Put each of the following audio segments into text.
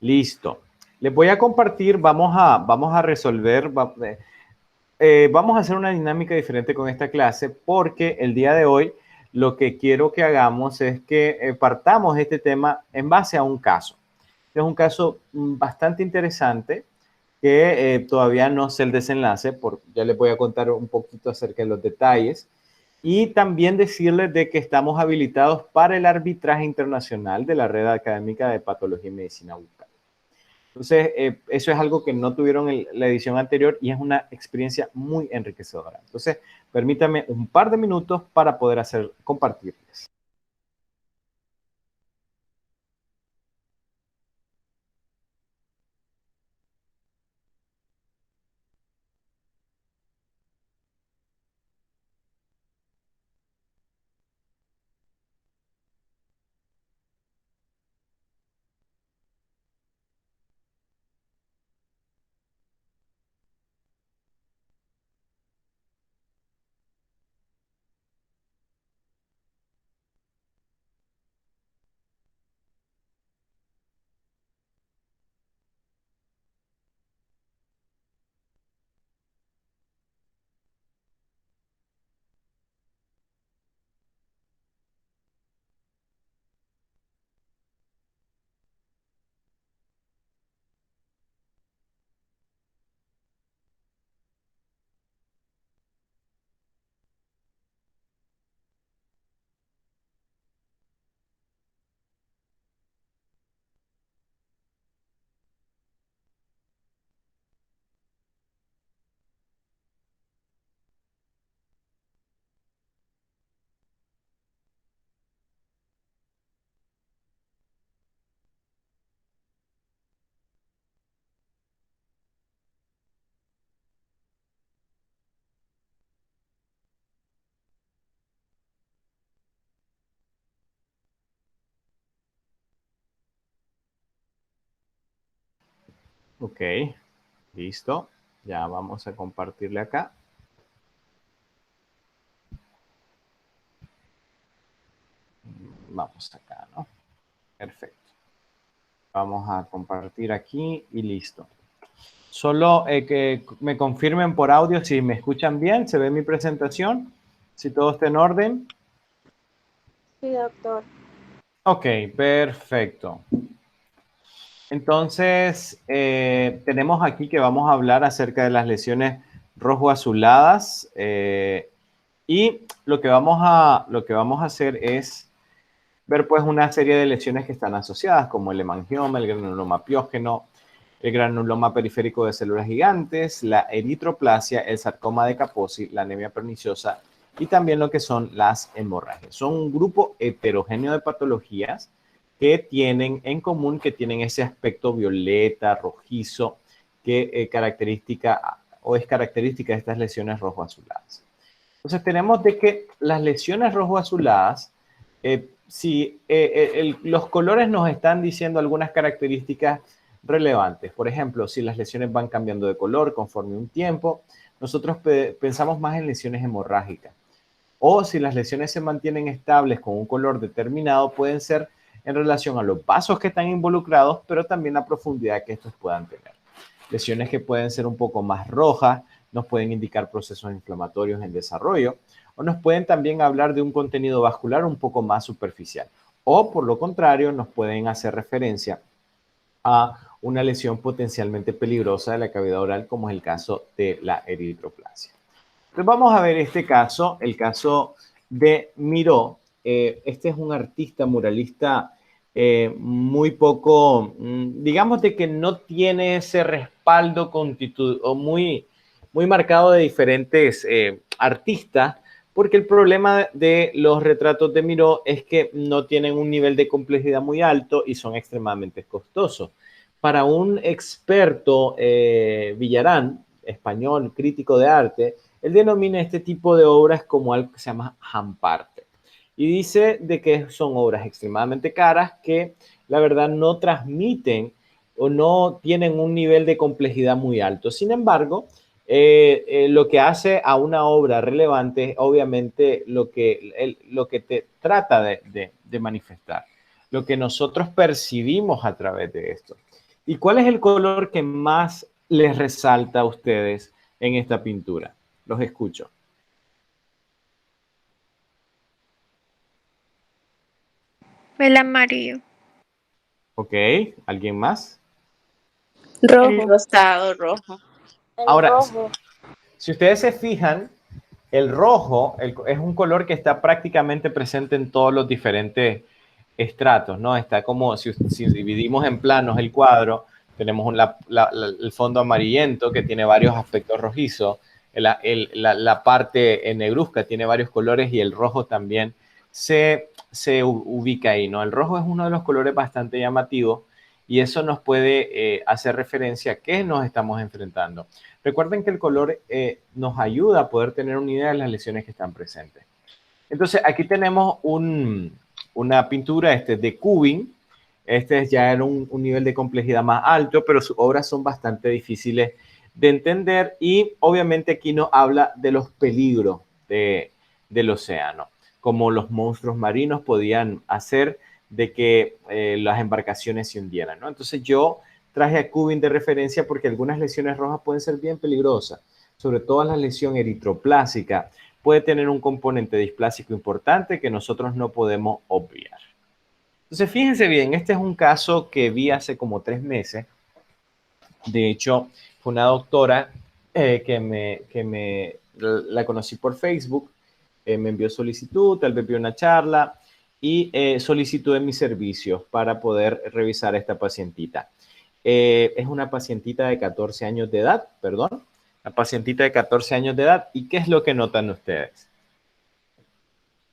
Listo. Les voy a compartir, vamos a resolver, vamos a hacer una dinámica diferente con esta clase porque el día de hoy lo que quiero que hagamos es que partamos este tema en base a un caso. Es un caso bastante interesante que todavía no sé el desenlace, ya les voy a contar un poquito acerca de los detalles y también decirles de que estamos habilitados para el arbitraje internacional de la Red Académica de Patología y Medicina Bucal. Entonces, eso es algo que no tuvieron en la edición anterior y es una experiencia muy enriquecedora. Entonces, permítanme un par de minutos para poder compartirles. Ok, listo. Ya vamos a compartirle acá. Vamos acá, ¿no? Perfecto. Vamos a compartir aquí y listo. Solo que me confirmen por audio si me escuchan bien, se ve mi presentación, si todo está en orden. Sí, doctor. Ok, perfecto. Entonces, tenemos aquí que vamos a hablar acerca de las lesiones rojo-azuladas y lo que vamos a hacer es ver pues una serie de lesiones que están asociadas como el hemangioma, el granuloma piógeno, el granuloma periférico de células gigantes, la eritroplasia, el sarcoma de Kaposi, la anemia perniciosa y también lo que son las hemorragias. Son un grupo heterogéneo de patologías que tienen en común que tienen ese aspecto violeta, rojizo, que es característica de estas lesiones rojo-azuladas. Entonces tenemos de que las lesiones rojo-azuladas, si los colores nos están diciendo algunas características relevantes. Por ejemplo, si las lesiones van cambiando de color conforme un tiempo, nosotros pensamos más en lesiones hemorrágicas. O si las lesiones se mantienen estables con un color determinado, pueden ser en relación a los vasos que están involucrados, pero también la profundidad que estos puedan tener. Lesiones que pueden ser un poco más rojas, nos pueden indicar procesos inflamatorios en desarrollo, o nos pueden también hablar de un contenido vascular un poco más superficial. O por lo contrario, nos pueden hacer referencia a una lesión potencialmente peligrosa de la cavidad oral, como es el caso de la eritroplasia. Entonces vamos a ver este caso, el caso de Miró. Este es un artista muralista muy poco, digamos de que no tiene ese respaldo o muy marcado de diferentes artistas, porque el problema de los retratos de Miró es que no tienen un nivel de complejidad muy alto y son extremadamente costosos. Para un experto, Villarán, español, crítico de arte, él denomina este tipo de obras como algo que se llama Hamparte. Y dice de que son obras extremadamente caras que la verdad no transmiten o no tienen un nivel de complejidad muy alto. Sin embargo, lo que hace a una obra relevante es obviamente lo que te trata de manifestar, lo que nosotros percibimos a través de esto. ¿Y cuál es el color que más les resalta a ustedes en esta pintura? Los escucho. El amarillo. Ok, ¿alguien más? El Rojo. rosado rojo. El Ahora, rojo. si ustedes se fijan, el rojo es un color que está prácticamente presente en todos los diferentes estratos, ¿no? Está como si dividimos en planos el cuadro, tenemos el fondo amarillento que tiene varios aspectos rojizos, la parte negruzca tiene varios colores y el rojo también se ubica ahí, ¿no? El rojo es uno de los colores bastante llamativos y eso nos puede hacer referencia a qué nos estamos enfrentando. Recuerden que el color nos ayuda a poder tener una idea de las lesiones que están presentes. Entonces, aquí tenemos una pintura de Kubin. Este es ya en un nivel de complejidad más alto, pero sus obras son bastante difíciles de entender y obviamente aquí nos habla de los peligros del océano, como los monstruos marinos podían hacer de que las embarcaciones se hundieran, ¿no? Entonces yo traje a Kubin de referencia porque algunas lesiones rojas pueden ser bien peligrosas, sobre todo la lesión eritroplásica puede tener un componente displásico importante que nosotros no podemos obviar. Entonces, fíjense bien, este es un caso que vi hace como 3 meses. De hecho, fue una doctora la conocí por Facebook, me envió solicitud, tal vez vio una charla y solicitué mis servicios para poder revisar a esta pacientita. Es una pacientita de 14 años de edad, perdón, una pacientita de 14 años de edad. ¿Y qué es lo que notan ustedes?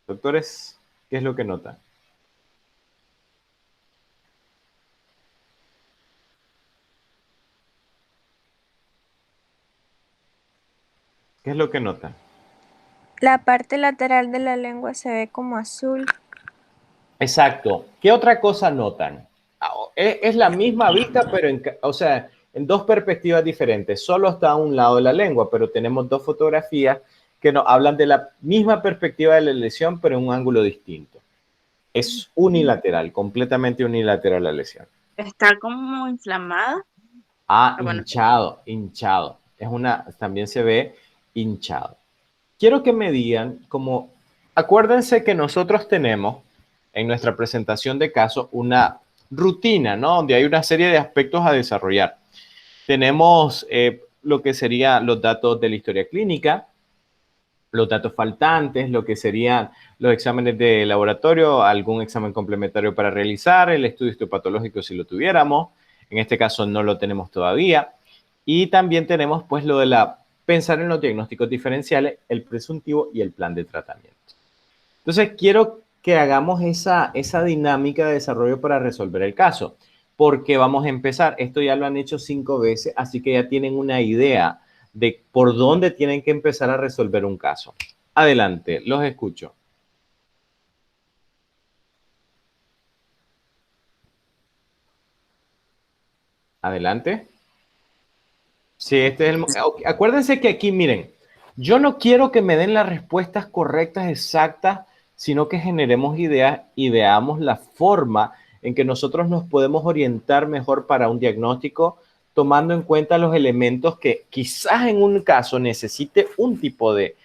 Doctores, ¿qué es lo que notan? ¿Qué es lo que notan? La parte lateral de la lengua se ve como azul. Exacto. ¿Qué otra cosa notan? Es la misma vista, pero o sea, en dos perspectivas diferentes. Solo está a un lado de la lengua, pero tenemos dos fotografías que nos hablan de la misma perspectiva de la lesión, pero en un ángulo distinto. Es unilateral, completamente unilateral la lesión. Está como inflamada. Bueno. Hinchado. También se ve hinchado. Quiero que me digan, acuérdense que nosotros tenemos en nuestra presentación de caso una rutina, ¿no? Donde hay una serie de aspectos a desarrollar. Tenemos lo que serían los datos de la historia clínica, los datos faltantes, lo que serían los exámenes de laboratorio, algún examen complementario para realizar, el estudio histopatológico si lo tuviéramos, en este caso no lo tenemos todavía, y también tenemos pues lo de pensar en los diagnósticos diferenciales, el presuntivo y el plan de tratamiento. Entonces quiero que hagamos esa dinámica de desarrollo para resolver el caso, porque vamos a empezar, esto ya lo han hecho 5 veces, así que ya tienen una idea de por dónde tienen que empezar a resolver un caso. Adelante, los escucho. Adelante. Sí, acuérdense que aquí, miren, yo no quiero que me den las respuestas correctas, exactas, sino que generemos ideas y veamos la forma en que nosotros nos podemos orientar mejor para un diagnóstico, tomando en cuenta los elementos que quizás en un caso necesite un tipo de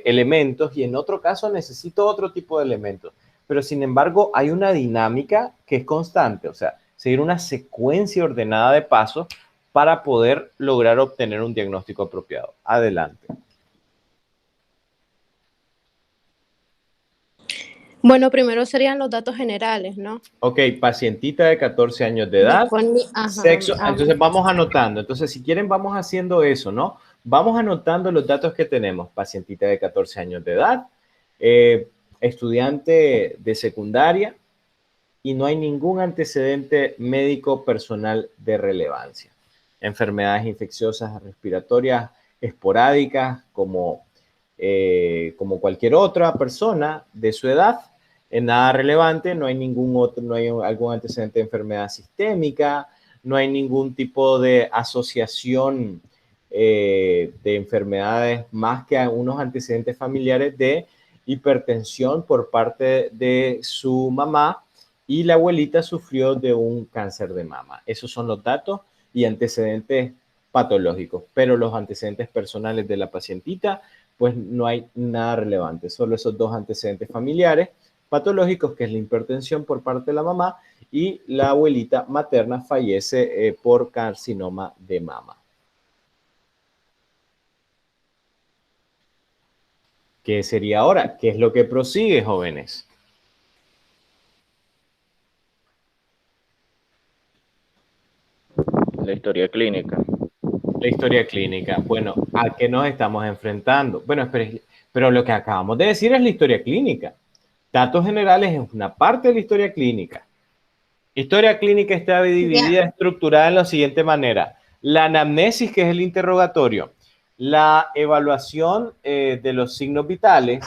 elementos y en otro caso necesito otro tipo de elementos. Pero sin embargo, hay una dinámica que es constante, o sea, seguir una secuencia ordenada de pasos para poder lograr obtener un diagnóstico apropiado. Adelante. Bueno, primero serían los datos generales, ¿no? Ok, pacientita de 14 años de edad, sexo, entonces vamos anotando. Entonces, si quieren, vamos haciendo eso, ¿no? Vamos anotando los datos que tenemos. Pacientita de 14 años de edad, estudiante de secundaria y no hay ningún antecedente médico personal de relevancia. Enfermedades infecciosas respiratorias esporádicas como cualquier otra persona de su edad, en nada relevante, no hay algún antecedente de enfermedad sistémica, no hay ningún tipo de asociación de enfermedades más que unos antecedentes familiares de hipertensión por parte de su mamá y la abuelita sufrió de un cáncer de mama. Esos son los datos y antecedentes patológicos, pero los antecedentes personales de la pacientita, pues no hay nada relevante, solo esos dos antecedentes familiares patológicos, que es la hipertensión por parte de la mamá, y la abuelita materna fallece por carcinoma de mama. ¿Qué sería ahora? ¿Qué es lo que prosigue, jóvenes? La historia clínica. La historia clínica. Bueno, ¿a qué nos estamos enfrentando? Bueno, pero lo que acabamos de decir es la historia clínica. Datos generales es una parte de la historia clínica. Historia clínica está dividida, estructurada en la siguiente manera. La anamnesis, que es el interrogatorio, la evaluación de los signos vitales,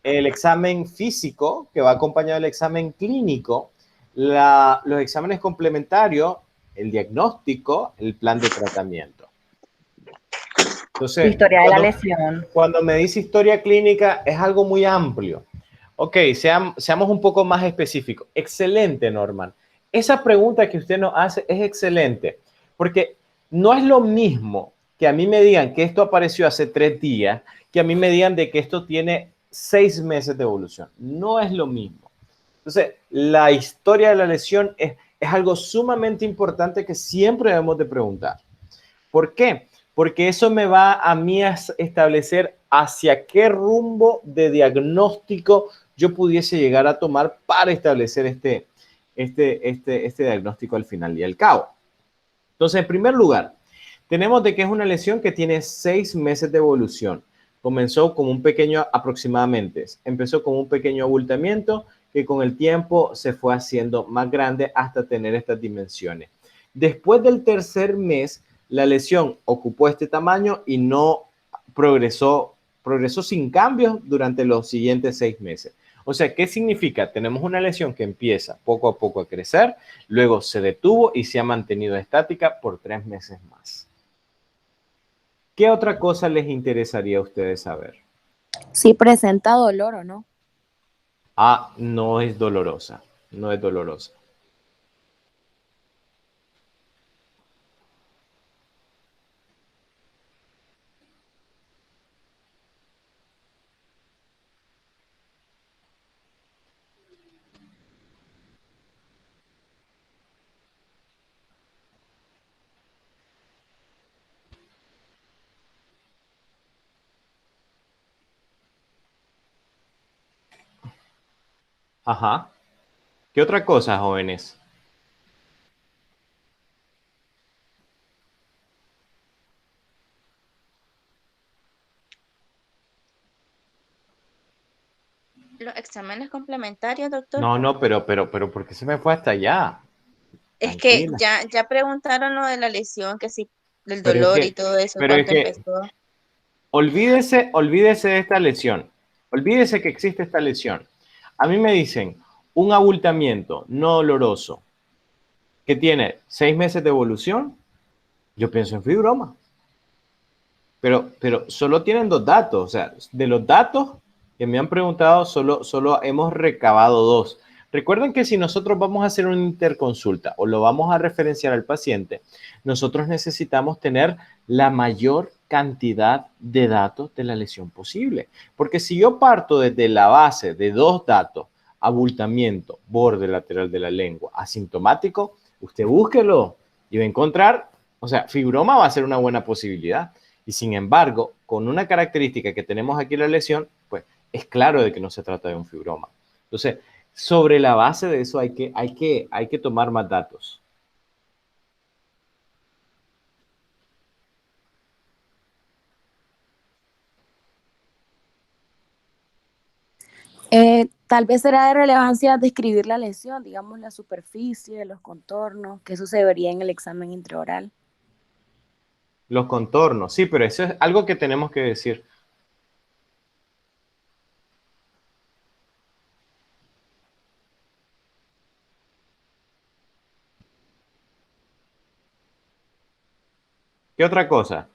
el examen físico, que va acompañado del examen clínico, los exámenes complementarios, el diagnóstico, el plan de tratamiento. Entonces, Historia de la lesión. Cuando me dice historia clínica, es algo muy amplio. Ok, seamos un poco más específicos. Excelente, Norman. Esa pregunta que usted nos hace es excelente, porque no es lo mismo que a mí me digan que esto apareció hace 3 días, que a mí me digan de que esto tiene 6 meses de evolución. No es lo mismo. Entonces, la historia de la lesión es algo sumamente importante que siempre debemos de preguntar. ¿Por qué? Porque eso me va a mí a establecer hacia qué rumbo de diagnóstico yo pudiese llegar a tomar para establecer este diagnóstico al final y al cabo. Entonces, en primer lugar, tenemos de que es una lesión que tiene 6 meses de evolución. Comenzó como un pequeño, aproximadamente, empezó como un pequeño abultamiento que con el tiempo se fue haciendo más grande hasta tener estas dimensiones. Después del tercer mes, la lesión ocupó este tamaño y no progresó sin cambios durante los siguientes 6 meses. O sea, ¿qué significa? Tenemos una lesión que empieza poco a poco a crecer, luego se detuvo y se ha mantenido estática por 3 meses más. ¿Qué otra cosa les interesaría a ustedes saber? Si presenta dolor o no. Ah, no es dolorosa, no es dolorosa. Ajá. ¿Qué otra cosa, jóvenes? Los exámenes complementarios, doctor. No, pero, ¿por qué se me fue hasta allá? Es que Tranquila. ya preguntaron lo de la lesión, que sí, del Pero es dolor y que, todo eso, pero es cuánto que, empezó. olvídese de esta lesión. Olvídese que existe esta lesión. A mí me dicen un abultamiento no doloroso que tiene 6 meses de evolución. Yo pienso en fibroma. Pero solo tienen 2 datos. O sea, de los datos que me han preguntado, solo hemos recabado 2. Recuerden que si nosotros vamos a hacer una interconsulta o lo vamos a referenciar al paciente, nosotros necesitamos tener la mayor cantidad de datos de la lesión posible. Porque si yo parto desde la base de 2 datos, abultamiento, borde lateral de la lengua, asintomático, usted búsquelo y va a encontrar, o sea, fibroma va a ser una buena posibilidad. Y sin embargo, con una característica que tenemos aquí en la lesión, pues es claro de que no se trata de un fibroma. Entonces, sobre la base de eso hay que tomar más datos. Tal vez será de relevancia describir la lesión, digamos la superficie, los contornos, que eso se vería en el examen intraoral. Los contornos, sí, pero eso es algo que tenemos que decir. ¿Qué otra cosa?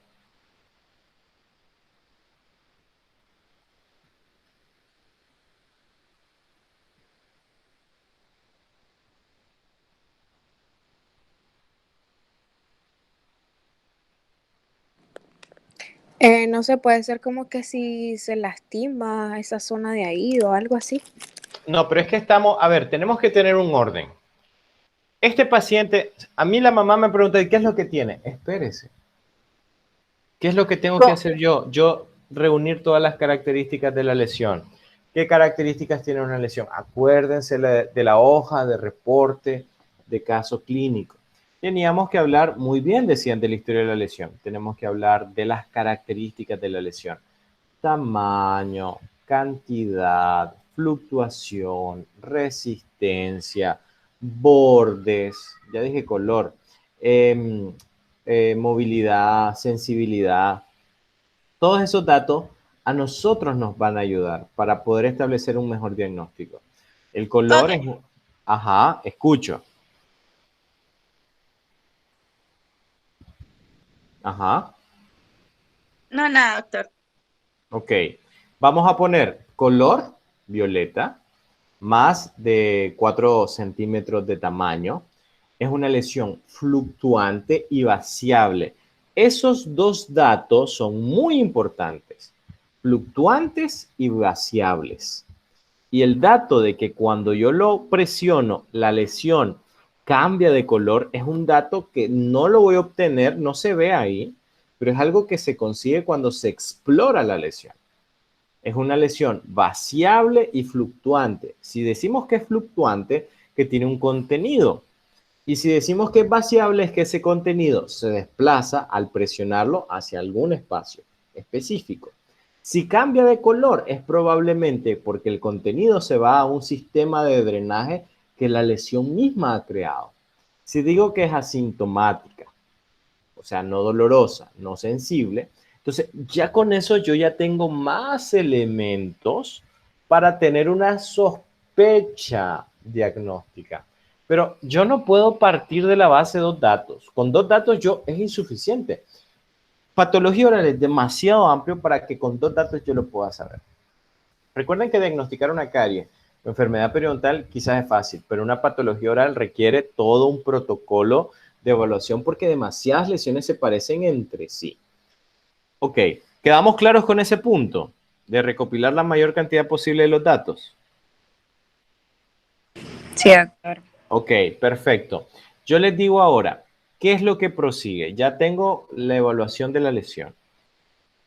No se puede ser como que si se lastima esa zona de ahí o algo así. No, pero es que estamos, a ver, tenemos que tener un orden. Este paciente, a mí la mamá me pregunta, ¿qué es lo que tiene? Espérese. ¿Qué es lo que tengo que hacer yo? Yo reunir todas las características de la lesión. ¿Qué características tiene una lesión? Acuérdense de la hoja de reporte de caso clínico. Teníamos que hablar, muy bien decían, de la historia de la lesión. Tenemos que hablar de las características de la lesión. Tamaño, cantidad, fluctuación, resistencia, bordes, ya dije color, movilidad, sensibilidad. Todos esos datos a nosotros nos van a ayudar para poder establecer un mejor diagnóstico. El color es... Ajá, escucho. Ajá. No, nada, doctor. Ok. Vamos a poner color violeta, más de 4 centímetros de tamaño. Es una lesión fluctuante y vaciable. Esos dos datos son muy importantes, fluctuantes y vaciables. Y el dato de que cuando yo lo presiono, la lesión cambia de color, es un dato que no lo voy a obtener, no se ve ahí, pero es algo que se consigue cuando se explora la lesión. Es una lesión vaciable y fluctuante. Si decimos que es fluctuante, que tiene un contenido. Y si decimos que es vaciable, es que ese contenido se desplaza al presionarlo hacia algún espacio específico. Si cambia de color, es probablemente porque el contenido se va a un sistema de drenaje que la lesión misma ha creado. Si digo que es asintomática, o sea, no dolorosa, no sensible, entonces ya con eso yo ya tengo más elementos para tener una sospecha diagnóstica. Pero yo no puedo partir de la base de 2 datos. Con 2 datos es insuficiente. Patología oral es demasiado amplio para que con 2 datos yo lo pueda saber. Recuerden que diagnosticar una carie o enfermedad periodontal quizás es fácil, pero una patología oral requiere todo un protocolo de evaluación porque demasiadas lesiones se parecen entre sí. Ok, ¿quedamos claros con ese punto de recopilar la mayor cantidad posible de los datos? Sí, doctor. Ok, perfecto. Yo les digo ahora, ¿qué es lo que prosigue? Ya tengo la evaluación de la lesión.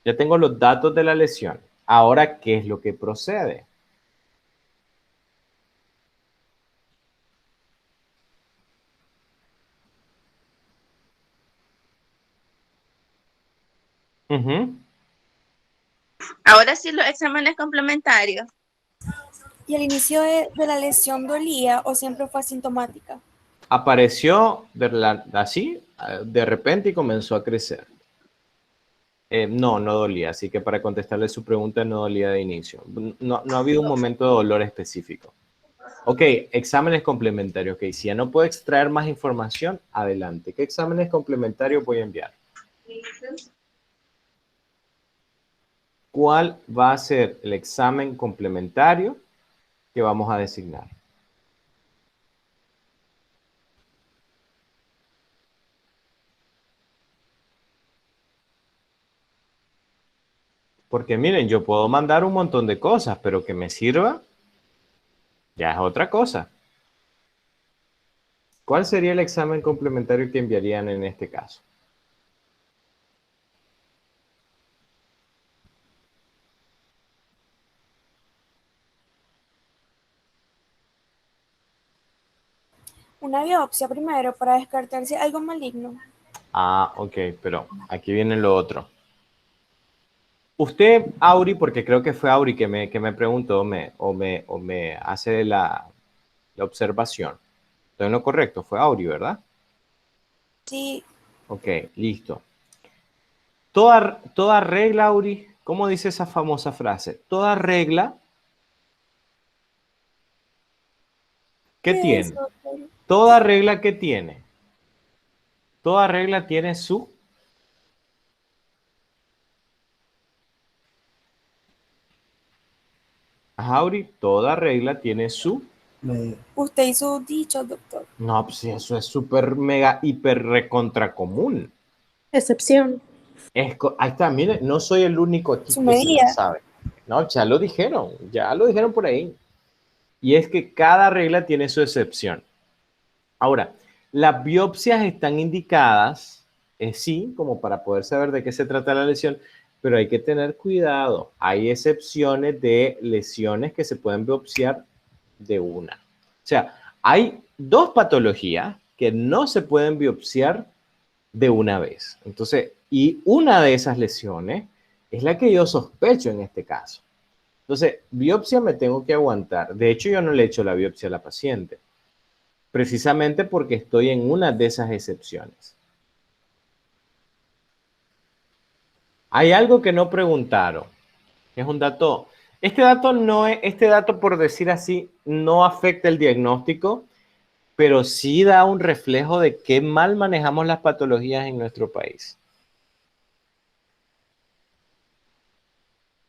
Ya tengo los datos de la lesión. Ahora, ¿qué es lo que procede? Ujú. Ahora sí los exámenes complementarios. ¿Y el inicio de la lesión dolía o siempre fue asintomática? Apareció así, de repente y comenzó a crecer. No, no dolía, así que para contestarle su pregunta, no dolía de inicio. No, no ha habido un momento de dolor específico. Ok, exámenes complementarios. Ok, si ya no puedo extraer más información, adelante. ¿Qué exámenes complementarios voy a enviar? ¿Cuál va a ser el examen complementario que vamos a designar? Porque miren, yo puedo mandar un montón de cosas, pero que me sirva, ya es otra cosa. ¿Cuál sería el examen complementario que enviarían en este caso? Una biopsia primero para descartar si hay algo maligno. Ah, ok, pero aquí viene lo otro. Usted, Auri, porque creo que fue Auri que me preguntó o me hace la observación. Estoy en lo correcto, fue Auri, ¿verdad? Sí, Ok, listo. Toda regla, Auri, ¿cómo dice esa famosa frase? Toda regla, ¿qué ¿qué es, tiene? doctor? Toda regla, ¿qué tiene? Toda regla tiene su... Auri, toda regla tiene su... Usted hizo dicho, doctor. No, pues sí, eso es súper, mega, hiper, recontra común. Excepción. Ahí está, mire, no soy el único aquí Su que se la medida. sabe. No, ya lo dijeron por ahí. Y es que cada regla tiene su excepción. Ahora, las biopsias están indicadas, sí, como para poder saber de qué se trata la lesión, pero hay que tener cuidado. Hay excepciones de lesiones que se pueden biopsiar de una. O sea, hay dos patologías que no se pueden biopsiar de una vez. Entonces, y una de esas lesiones es la que yo sospecho en este caso. Entonces, biopsia me tengo que aguantar. De hecho, yo no le he hecho la biopsia a la paciente, precisamente porque estoy en una de esas excepciones. Hay algo que no preguntaron, que es un dato. Este dato, por decir así, no afecta el diagnóstico, pero sí da un reflejo de qué mal manejamos las patologías en nuestro país.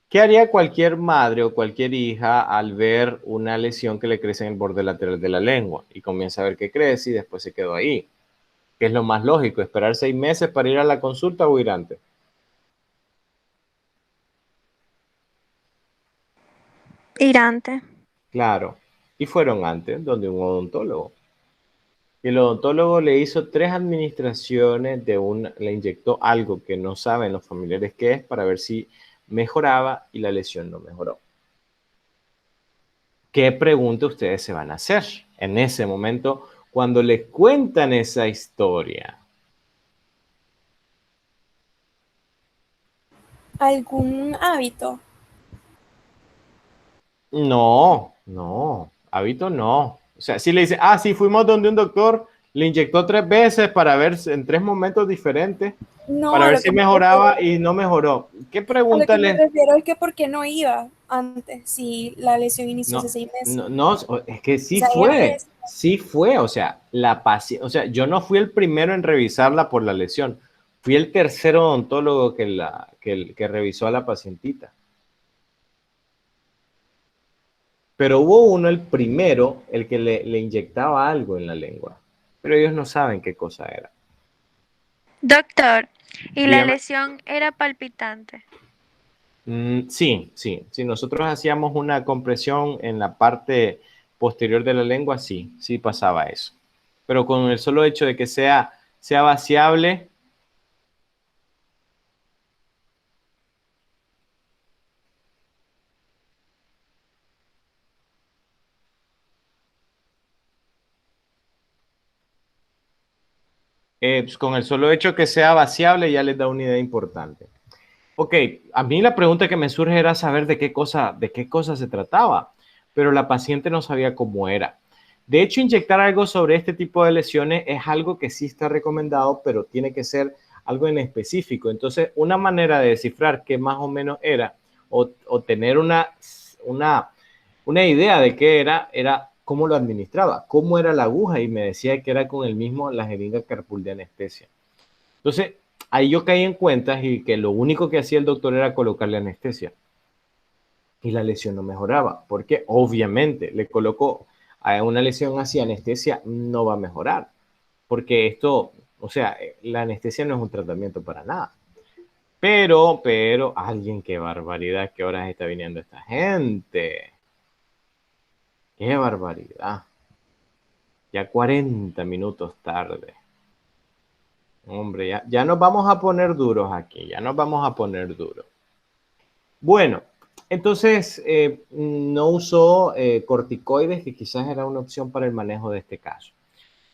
¿Qué haría cualquier madre o cualquier hija al ver una lesión que le crece en el borde lateral de la lengua y comienza a ver que crece y después se quedó ahí? ¿Qué es lo más lógico? ¿Esperar 6 meses para ir a la consulta o ir antes? Irante. Claro. Y fueron antes, donde un odontólogo. Y el odontólogo le hizo 3 administraciones le inyectó algo que no saben los familiares qué es para ver si mejoraba y la lesión no mejoró. ¿Qué pregunta ustedes se van a hacer en ese momento cuando les cuentan esa historia? ¿Algún hábito? No, hábito no. O sea, si le dice, sí, fuimos donde un doctor, le inyectó 3 veces para ver en 3 momentos diferentes, No, para a ver lo si que me mejoraba refiero, y no mejoró. ¿Qué a lo pregunta que me les? refiero es que ¿por qué no iba antes si la lesión inició hace No, 6 meses? no, es que O sea, ella me decía, sí fue, o sea, o sea, yo no fui el primero en revisarla por la lesión, fui el tercer odontólogo que revisó a la pacientita. Pero hubo uno, el primero, el que le inyectaba algo en la lengua, pero ellos no saben qué cosa era. Doctor, ¿y la Dígame. lesión era palpitante? Sí, nosotros hacíamos una compresión en la parte posterior de la lengua, sí pasaba eso. Pero con el solo hecho de que sea vaciable, pues con el solo hecho de que sea vaciable ya les da una idea importante. Ok, a mí la pregunta que me surge era saber de qué cosa se trataba, pero la paciente no sabía cómo era. De hecho, inyectar algo sobre este tipo de lesiones es algo que sí está recomendado, pero tiene que ser algo en específico. Entonces, una manera de descifrar qué más o menos era o tener una idea de qué era cómo lo administraba, cómo era la aguja y me decía que era con la jeringa Carpul de anestesia. Entonces, ahí yo caí en cuenta y que lo único que hacía el doctor era colocarle anestesia. Y la lesión no mejoraba, porque obviamente le colocó a una lesión así anestesia, no va a mejorar. Porque esto, o sea, la anestesia no es un tratamiento para nada. Pero, alguien, qué barbaridad, qué horas está viniendo esta gente. Qué barbaridad. Ya 40 minutos tarde. Hombre, ya nos vamos a poner duros aquí, ya nos vamos a poner duros. Bueno, entonces no usó corticoides, que quizás era una opción para el manejo de este caso.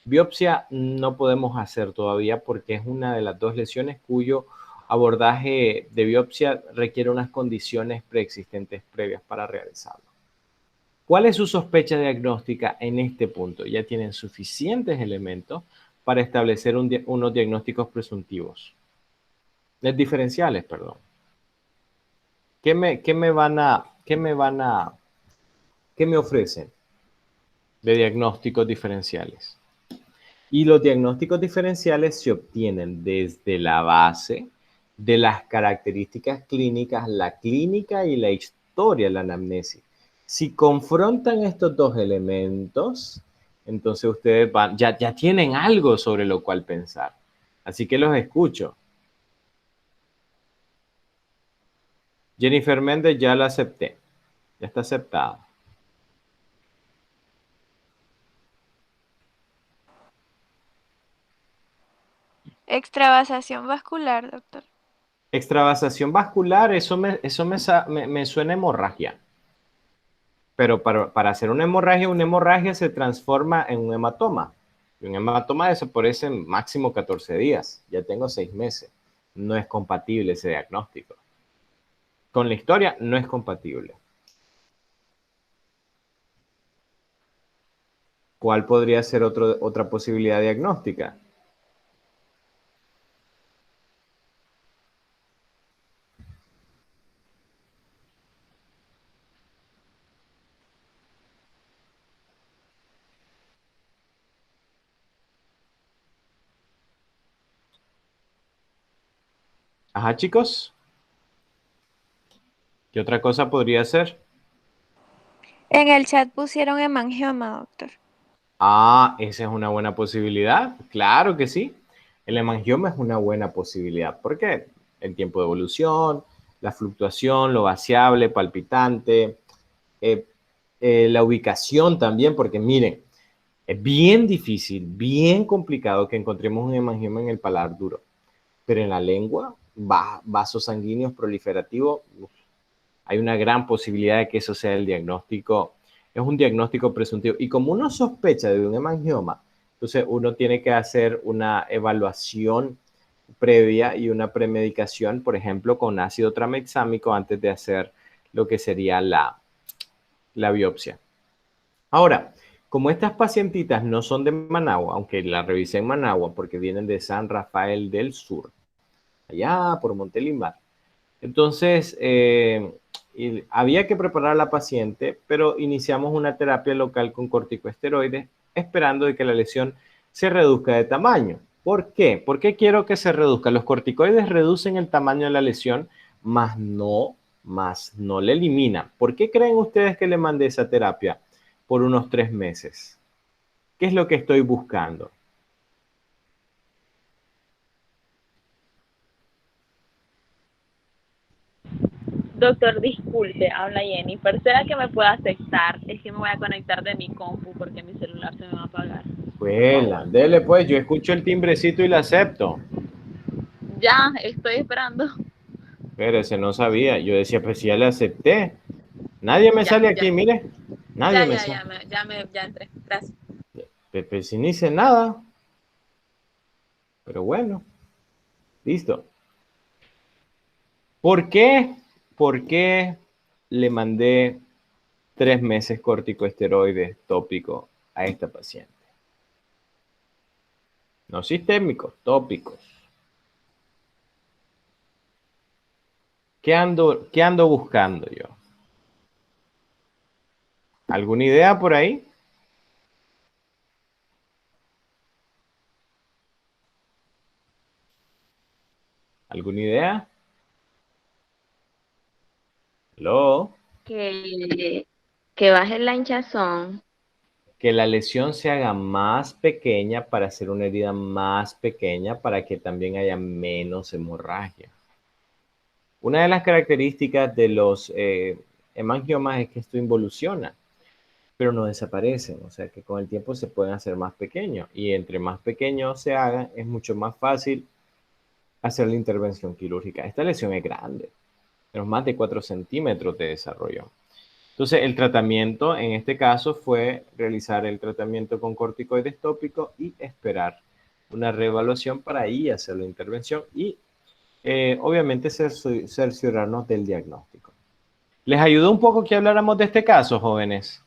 Biopsia no podemos hacer todavía porque es una de las 2 lesiones cuyo abordaje de biopsia requiere unas condiciones preexistentes previas para realizarlo. ¿Cuál es su sospecha diagnóstica en este punto? Ya tienen suficientes elementos para establecer unos diagnósticos presuntivos. Diferenciales, perdón. ¿Qué me ofrecen de diagnósticos diferenciales? Y los diagnósticos diferenciales se obtienen desde la base de las características clínicas, la clínica y la historia, la anamnesis. Si confrontan estos 2 elementos, entonces ustedes ya tienen algo sobre lo cual pensar. Así que los escucho. Jennifer Méndez ya la acepté. Ya está aceptada. Extravasación vascular, doctor. Extravasación vascular, eso me suena a hemorragia. Pero para hacer una hemorragia se transforma en un hematoma. Y un hematoma desaparece en máximo 14 días. Ya tengo 6 meses. No es compatible ese diagnóstico. Con la historia no es compatible. ¿Cuál podría ser otra posibilidad diagnóstica? Ajá, chicos. ¿Qué otra cosa podría ser? En el chat pusieron hemangioma, doctor. Ah, esa es una buena posibilidad. Claro que sí. El hemangioma es una buena posibilidad. ¿Por qué? El tiempo de evolución, la fluctuación, lo vaciable, palpitante, la ubicación también, porque miren, es bien difícil, bien complicado que encontremos un hemangioma en el paladar duro. Pero en la lengua, vasos sanguíneos proliferativos, hay una gran posibilidad de que eso sea el diagnóstico. Es un diagnóstico presuntivo. Y como uno sospecha de un hemangioma, entonces uno tiene que hacer una evaluación previa y una premedicación, por ejemplo, con ácido tranexámico antes de hacer lo que sería la biopsia. Ahora, como estas pacientitas no son de Managua, aunque la revisé en Managua porque vienen de San Rafael del Sur, allá por Montelimar, entonces había que preparar a la paciente, pero iniciamos una terapia local con corticosteroides esperando de que la lesión se reduzca de tamaño. ¿Por qué? ¿Por qué quiero que se reduzca? Los corticoides reducen el tamaño de la lesión, más no la eliminan. ¿Por qué creen ustedes que le mandé esa terapia por unos 3 meses? ¿Qué es lo que estoy buscando? Doctor, disculpe, habla Jennifer. ¿Será que me puede aceptar? Es que me voy a conectar de mi compu porque mi celular se me va a apagar. Pues, dele pues, yo escucho el timbrecito y la acepto. Ya, estoy esperando. Espérese, no sabía. Yo decía, pues si ya le acepté. Nadie me sale aquí, mire. Nadie me sale. Ya entré. Gracias. Pues si ni hice nada. Pero bueno, listo. ¿Por qué? ¿Por qué le mandé 3 meses corticosteroides tópicos a esta paciente? No sistémicos, tópicos. ¿Qué ando buscando yo? ¿Alguna idea por ahí? ¿Alguna idea? ¿Aló? Que baje la hinchazón. Que la lesión se haga más pequeña para hacer una herida más pequeña para que también haya menos hemorragia. Una de las características de los hemangiomas es que esto involuciona, pero no desaparecen, o sea que con el tiempo se pueden hacer más pequeños y entre más pequeños se hagan es mucho más fácil hacer la intervención quirúrgica. Esta lesión es grande, tenemos más de 4 centímetros de desarrollo. Entonces, el tratamiento en este caso fue realizar el tratamiento con corticoides tópicos y esperar una reevaluación para ahí hacer la intervención y obviamente cerciorarnos del diagnóstico. ¿Les ayudó un poco que habláramos de este caso, jóvenes?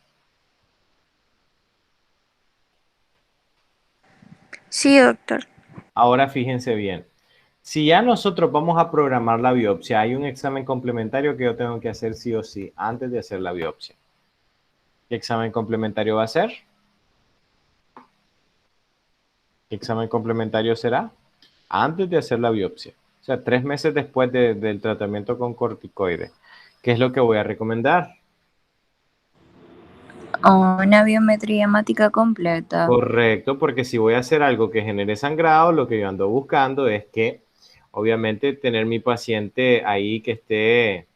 Sí, doctor. Ahora fíjense bien. Si ya nosotros vamos a programar la biopsia, hay un examen complementario que yo tengo que hacer sí o sí antes de hacer la biopsia. ¿Qué examen complementario va a ser? ¿Qué examen complementario será? Antes de hacer la biopsia. O sea, 3 meses después del tratamiento con corticoides. ¿Qué es lo que voy a recomendar? Una biometría hemática completa. Correcto, porque si voy a hacer algo que genere sangrado, lo que yo ando buscando es que, obviamente, tener mi paciente ahí que esté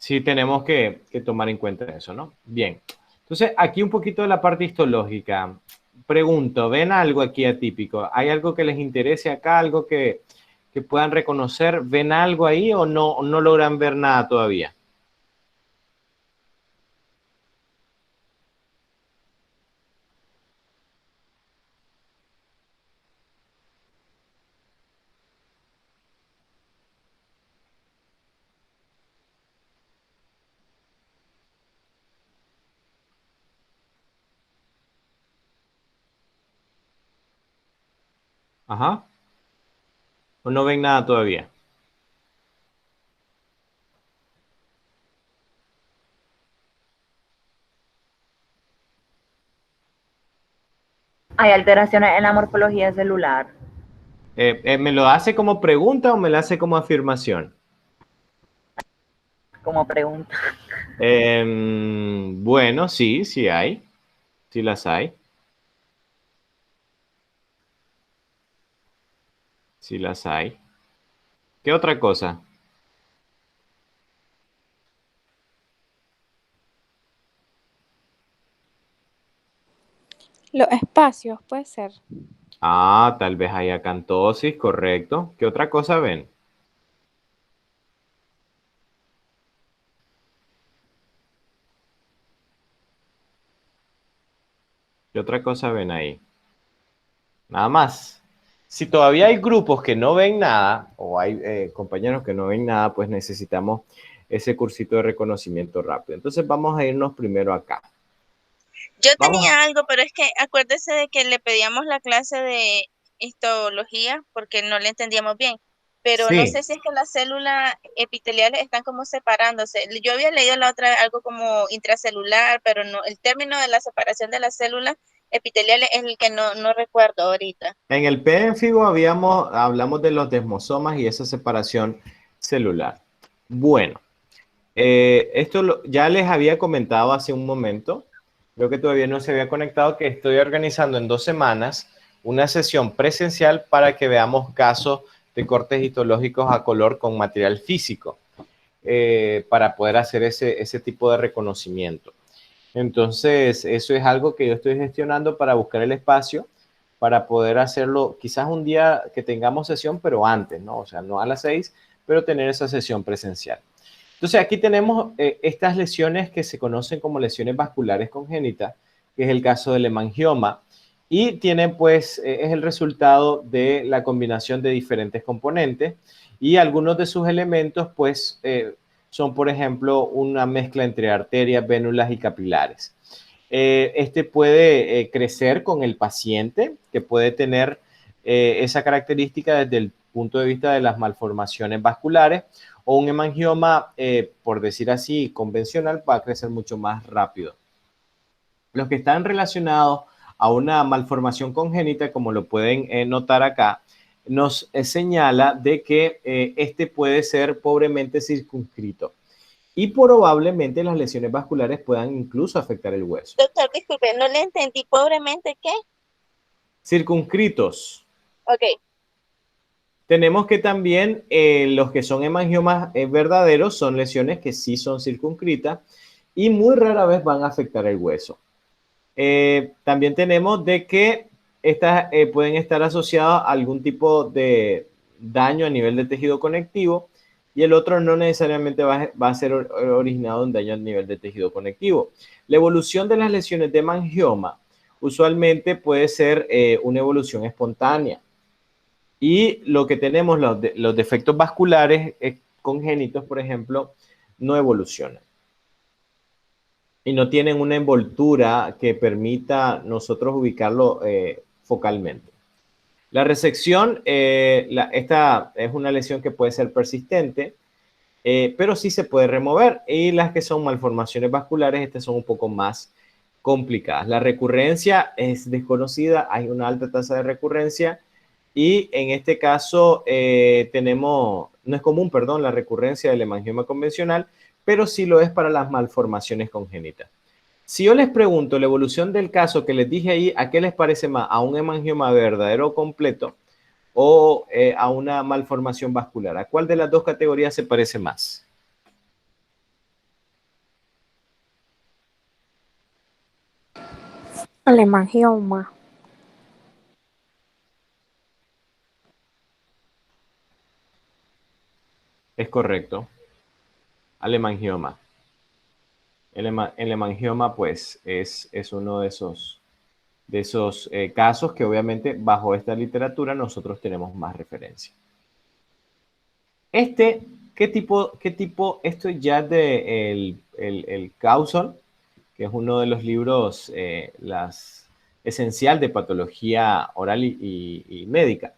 Sí tenemos que tomar en cuenta eso, ¿no? Bien. Entonces, aquí un poquito de la parte histológica. Pregunto, ¿ven algo aquí atípico? ¿Hay algo que les interese acá? ¿Algo que puedan reconocer? ¿Ven algo ahí o no logran ver nada todavía? Ajá. ¿O no ven nada todavía? Hay alteraciones en la morfología celular. ¿Me lo hace como pregunta o me lo hace como afirmación? Como pregunta. Bueno, sí hay. Sí las hay. Sí las hay. ¿Qué otra cosa? Los espacios, puede ser. Ah, tal vez haya acantosis, correcto. ¿Qué otra cosa ven? ¿Qué otra cosa ven ahí? Nada más. Si todavía hay grupos que no ven nada, o hay compañeros que no ven nada, pues necesitamos ese cursito de reconocimiento rápido. Entonces vamos a irnos primero acá. Yo Vamos. tenía algo, pero es que acuérdese de que le pedíamos la clase de histología porque no le entendíamos bien. Pero no Sí, sé si es que las células epiteliales están como separándose. Yo había leído la otra algo como intracelular, pero no, el término de la separación de las células epiteliales es el que no recuerdo ahorita. en el PENFIGO hablamos de los desmosomas y esa separación celular. Bueno, esto ya les había comentado hace un momento. Creo que todavía no se había conectado, que estoy organizando en 2 semanas una sesión presencial para que veamos casos de cortes histológicos a color con material físico, para poder hacer ese tipo de reconocimiento. Entonces, eso es algo que yo estoy gestionando para buscar el espacio, para poder hacerlo quizás un día que tengamos sesión, pero antes, ¿no? O sea, no a las 6, pero tener esa sesión presencial. Entonces, aquí tenemos estas lesiones que se conocen como lesiones vasculares congénitas, que es el caso del hemangioma, y tienen, pues, es el resultado de la combinación de diferentes componentes, y algunos de sus elementos, pues, son, por ejemplo, una mezcla entre arterias, vénulas y capilares. Este puede crecer con el paciente, que puede tener esa característica desde el punto de vista de las malformaciones vasculares, o un hemangioma, por decir así, convencional, va a crecer mucho más rápido. Los que están relacionados a una malformación congénita, como lo pueden notar acá, nos señala de que este puede ser pobremente circunscrito y probablemente las lesiones vasculares puedan incluso afectar el hueso. Doctor, disculpe, no le entendí pobremente qué. Circunscritos. Ok. Tenemos que también los que son hemangiomas verdaderos son lesiones que sí son circunscritas y muy rara vez van a afectar el hueso. También tenemos de que estas pueden estar asociadas a algún tipo de daño a nivel de tejido conectivo y el otro no necesariamente va a ser originado en daño a nivel de tejido conectivo. La evolución de las lesiones de hemangioma usualmente puede ser una evolución espontánea. Y lo que tenemos, los defectos vasculares congénitos, por ejemplo, no evolucionan. Y no tienen una envoltura que permita nosotros ubicarlo focalmente. La resección, esta es una lesión que puede ser persistente, pero sí se puede remover. Y las que son malformaciones vasculares, estas son un poco más complicadas. La recurrencia es desconocida, hay una alta tasa de recurrencia. Y en este caso no es común, perdón, la recurrencia del hemangioma convencional, pero sí lo es para las malformaciones congénitas. Si yo les pregunto la evolución del caso que les dije ahí, ¿a qué les parece más? ¿A un hemangioma verdadero completo o a una malformación vascular? ¿A cuál de las dos categorías se parece más? El hemangioma. Es correcto. Al hemangioma. El hemangioma, pues, es uno de esos casos que obviamente bajo esta literatura nosotros tenemos más referencia. ¿Qué tipo? Esto ya de el Cawson, que es uno de los libros esencial de patología oral y médica.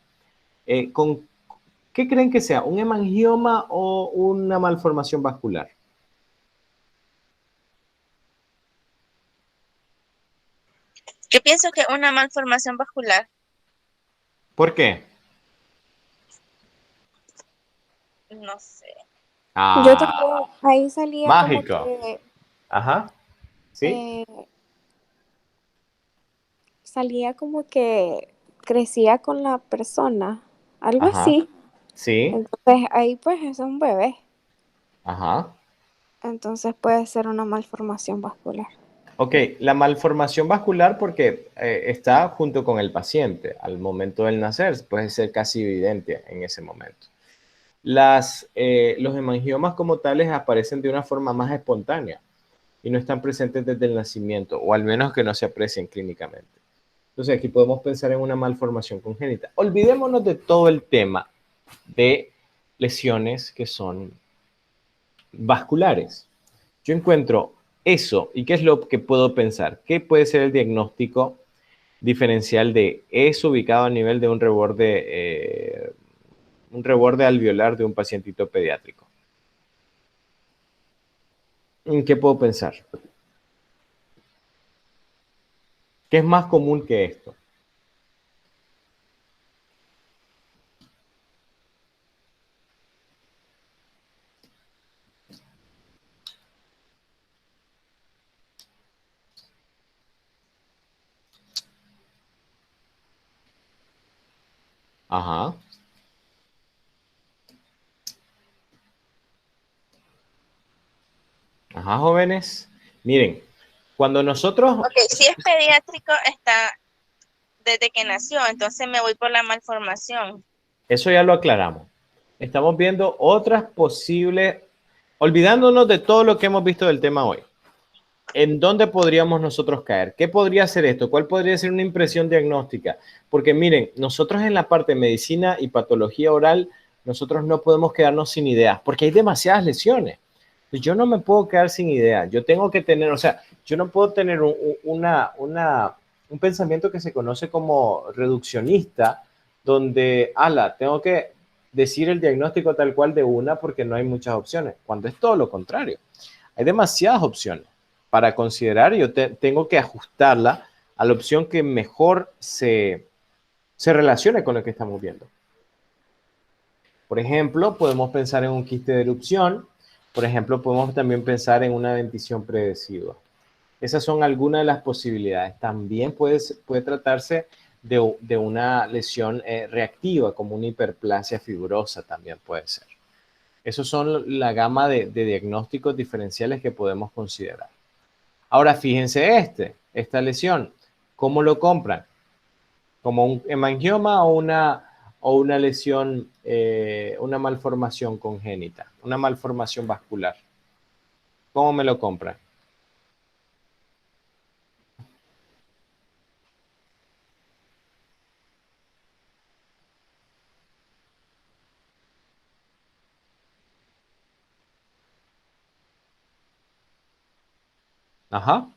¿Qué creen que sea? ¿Un hemangioma o una malformación vascular? Yo pienso que una malformación vascular. ¿Por qué? No sé. Yo también, ahí salía como Mágico. que Ajá. ¿Sí? salía como que crecía con la persona, algo Ajá. así. Sí. Entonces ahí pues es un bebé. Ajá. Entonces puede ser una malformación vascular. Ok, la malformación vascular porque está junto con el paciente al momento del nacer, puede ser casi evidente en ese momento. Los hemangiomas como tales aparecen de una forma más espontánea y no están presentes desde el nacimiento, o al menos que no se aprecien clínicamente. Entonces aquí podemos pensar en una malformación congénita. Olvidémonos de todo el tema de lesiones que son vasculares. Yo encuentro eso, ¿y qué es lo que puedo pensar? ¿Qué puede ser el diagnóstico diferencial de eso ubicado a nivel de un reborde alveolar de un pacientito pediátrico? ¿En qué puedo pensar? ¿Qué es más común que esto? Ajá. Ajá, jóvenes. Miren, cuando nosotros... Ok, si es pediátrico, está desde que nació, entonces me voy por la malformación. Eso ya lo aclaramos. Estamos viendo otras posibles, olvidándonos de todo lo que hemos visto del tema hoy. ¿En dónde podríamos nosotros caer? ¿Qué podría ser esto? ¿Cuál podría ser una impresión diagnóstica? Porque miren, nosotros en la parte de medicina y patología oral, nosotros no podemos quedarnos sin ideas, porque hay demasiadas lesiones. Yo no me puedo quedar sin ideas. Yo tengo que tener, o sea, yo no puedo tener un pensamiento que se conoce como reduccionista, donde, tengo que decir el diagnóstico tal cual de una porque no hay muchas opciones, cuando es todo lo contrario. Hay demasiadas opciones para considerar y yo tengo que ajustarla a la opción que mejor se relacione con lo que estamos viendo. Por ejemplo, podemos pensar en un quiste de erupción. Por ejemplo, podemos también pensar en una dentición predecidua. Esas son algunas de las posibilidades. También puede tratarse de una lesión reactiva, como una hiperplasia fibrosa también puede ser. Esos son la gama de diagnósticos diferenciales que podemos considerar. Ahora, fíjense esta lesión, ¿cómo lo compran? ¿Como un hemangioma o una lesión, una malformación congénita, una malformación vascular? ¿Cómo me lo compran? Ajá.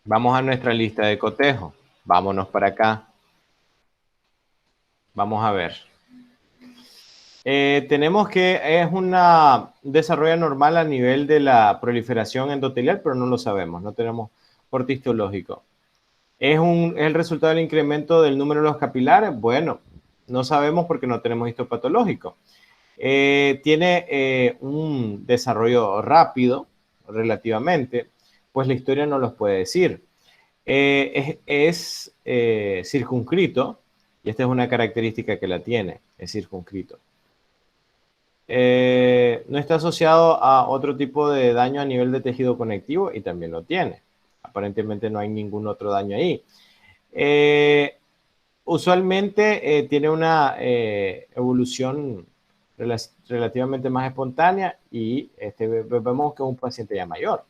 Vamos a nuestra lista de cotejo. Vámonos para acá. Vamos a ver. Tenemos que es un desarrollo normal a nivel de la proliferación endotelial, pero no lo sabemos, no tenemos corte histológico. ¿Es el resultado del incremento del número de los capilares? Bueno, no sabemos porque no tenemos histopatológico. Tiene un desarrollo rápido, relativamente, pues la historia no los puede decir. Es circunscrito, y esta es una característica que la tiene, es circunscrito. no está asociado a otro tipo de daño a nivel de tejido conectivo y también lo tiene. Aparentemente no hay ningún otro daño ahí. Usualmente tiene una evolución relativamente más espontánea y vemos que es un paciente ya mayor.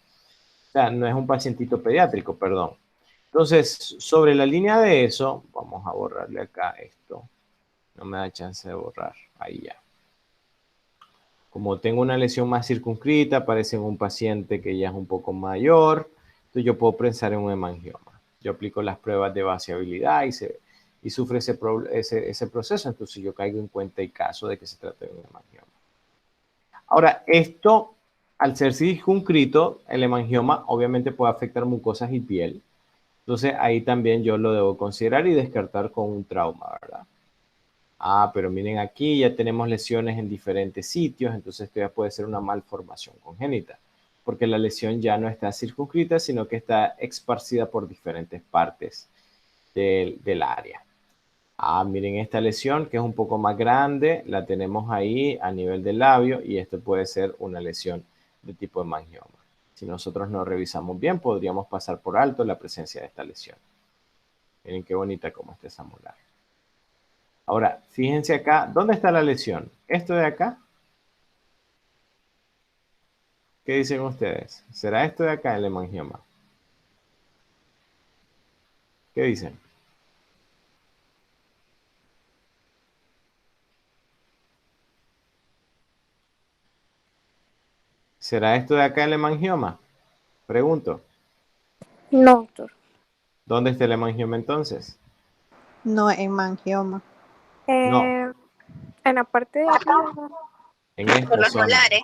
O sea, no es un pacientito pediátrico, perdón. Entonces, sobre la línea de eso, vamos a borrarle acá esto. No me da chance de borrar. Ahí ya. Como tengo una lesión más circunscrita, parece en un paciente que ya es un poco mayor, entonces yo puedo pensar en un hemangioma. Yo aplico las pruebas de vaciabilidad y sufre ese proceso, entonces yo caigo en cuenta y caso de que se trate de un hemangioma. Ahora, esto, al ser circunscrito, el hemangioma obviamente puede afectar mucosas y piel. Entonces, ahí también yo lo debo considerar y descartar con un trauma, ¿verdad? Ah, pero miren aquí, ya tenemos lesiones en diferentes sitios, entonces esto ya puede ser una malformación congénita, porque la lesión ya no está circunscrita, sino que está esparcida por diferentes partes del área. Ah, miren esta lesión que es un poco más grande, la tenemos ahí a nivel del labio y esto puede ser una lesión de tipo hemangioma. Si nosotros no revisamos bien, podríamos pasar por alto la presencia de esta lesión. Miren qué bonita cómo está esa molar. Ahora, fíjense acá, ¿dónde está la lesión? ¿Esto de acá? ¿Qué dicen ustedes? ¿Será esto de acá el hemangioma? ¿Qué dicen? ¿Será esto de acá el hemangioma? Pregunto. No, doctor. ¿Dónde está el hemangioma entonces? No hemangioma. No. En la parte de arriba. En esta Por los zona. molares.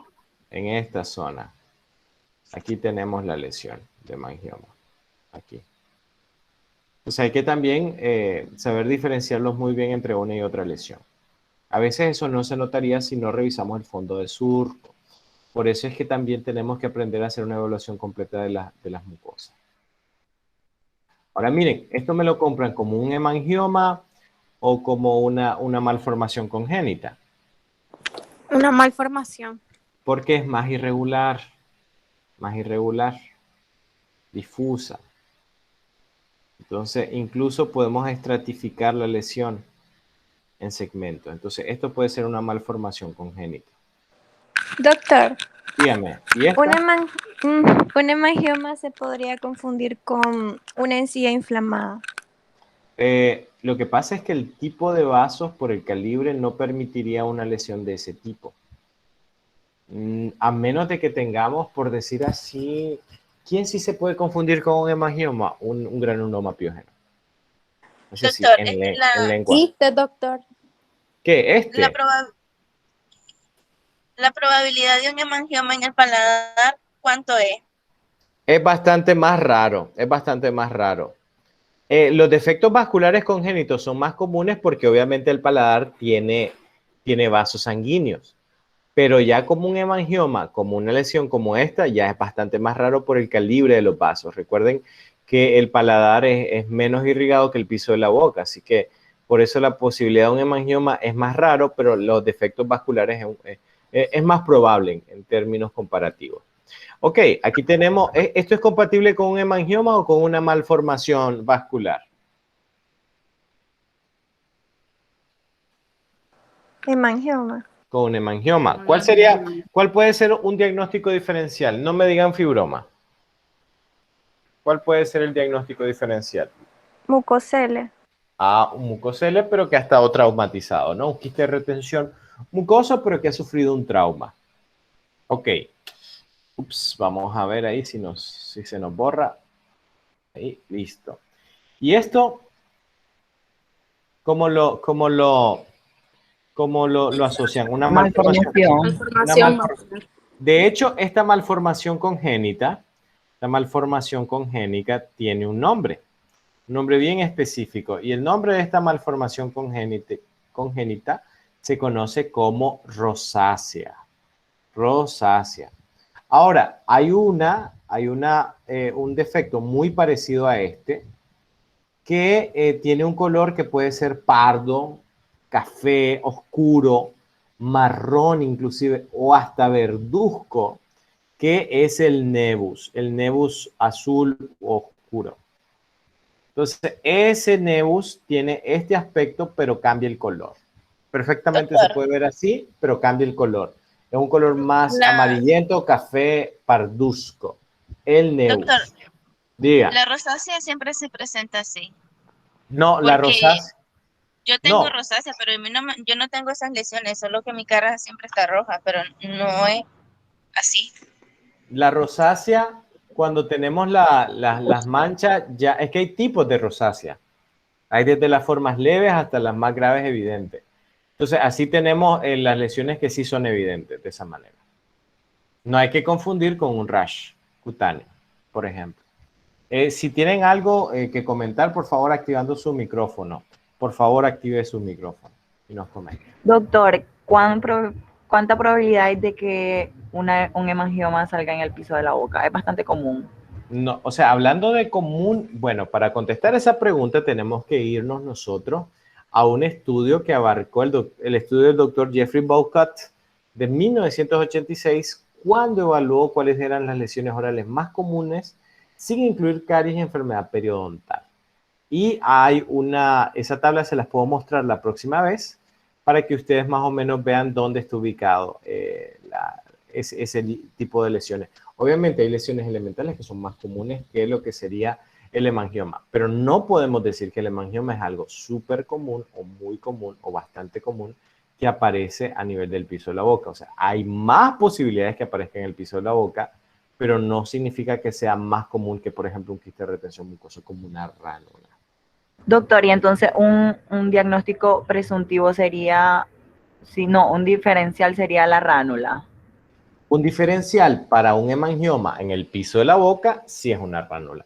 En esta zona. Aquí tenemos la lesión de hemangioma. Aquí. Entonces hay que también saber diferenciarlos muy bien entre una y otra lesión. A veces eso no se notaría si no revisamos el fondo del surco. Por eso es que también tenemos que aprender a hacer una evaluación completa de las mucosas. Ahora miren, esto me lo compran como un hemangioma o como una malformación congénita. Una malformación. Porque es más irregular, difusa. Entonces, incluso podemos estratificar la lesión en segmentos. Entonces, esto puede ser una malformación congénita. Doctor, Dígame, ¿y esta? un hemangioma se podría confundir con una encía inflamada. Lo que pasa es que el tipo de vasos por el calibre no permitiría una lesión de ese tipo. A menos de que tengamos, por decir así, ¿quién sí se puede confundir con un hemangioma? Un granuloma piógeno. No sé Doctor, si en lengua. Sí, doctor. ¿Qué? ¿Este? La probabilidad de un hemangioma en el paladar, ¿cuánto es? Es bastante más raro, los defectos vasculares congénitos son más comunes porque obviamente el paladar tiene vasos sanguíneos. Pero ya como un hemangioma, como una lesión como esta, ya es bastante más raro por el calibre de los vasos. Recuerden que el paladar es menos irrigado que el piso de la boca, así que por eso la posibilidad de un hemangioma es más raro, pero los defectos vasculares es más probable en términos comparativos. Ok, aquí tenemos, ¿esto es compatible con un hemangioma o con una malformación vascular? Hemangioma. Con un hemangioma. ¿Cuál puede ser un diagnóstico diferencial? No me digan fibroma. ¿Cuál puede ser el diagnóstico diferencial? Mucosele. Ah, un mucosele, pero que ha estado traumatizado, ¿no? Un quiste de retención mucoso, pero que ha sufrido un trauma. Ok. Ups, vamos a ver ahí si se nos borra. Ahí, listo. Y esto, ¿cómo lo asocian? Una malformación. De hecho, esta malformación congénita tiene un nombre bien específico. Y el nombre de esta malformación congénita se conoce como rosácea. Rosácea. Ahora, hay un defecto muy parecido a este que tiene un color que puede ser pardo, café, oscuro, marrón inclusive, o hasta verduzco, que es el nebus azul oscuro. Entonces, ese nebus tiene este aspecto, pero cambia el color. Perfectamente se puede ver así, pero cambia el color. Es un color más amarillento, café, parduzco. El nebus. Doctor, Diga. la rosácea siempre se presenta así. No, la rosácea. Yo tengo No. rosácea, pero yo no tengo esas lesiones, solo que mi cara siempre está roja, pero no es así. La rosácea, cuando tenemos las manchas, ya es que hay tipos de rosácea. Hay desde las formas leves hasta las más graves evidentes. Entonces, así tenemos las lesiones que sí son evidentes de esa manera. No hay que confundir con un rash cutáneo, por ejemplo. Si tienen algo que comentar, por favor, activando su micrófono. Por favor, active su micrófono y nos comenten. Doctor, ¿cuánta probabilidad hay de que un hemangioma salga en el piso de la boca? Es bastante común. No, o sea, hablando de común, bueno, para contestar esa pregunta tenemos que irnos nosotros a un estudio que abarcó el estudio del doctor Jeffrey Bowcutt de 1986, cuando evaluó cuáles eran las lesiones orales más comunes, sin incluir caries y enfermedad periodontal. Y hay esa tabla se las puedo mostrar la próxima vez para que ustedes más o menos vean dónde está ubicado ese tipo de lesiones. Obviamente hay lesiones elementales que son más comunes que lo que sería el hemangioma, pero no podemos decir que el hemangioma es algo súper común o muy común o bastante común que aparece a nivel del piso de la boca. O sea, hay más posibilidades que aparezca en el piso de la boca, pero no significa que sea más común que, por ejemplo, un quiste de retención mucosa como una ránula. Doctor, y entonces un diagnóstico presuntivo sería, un diferencial sería la ránula. Un diferencial para un hemangioma en el piso de la boca sí es una ránula.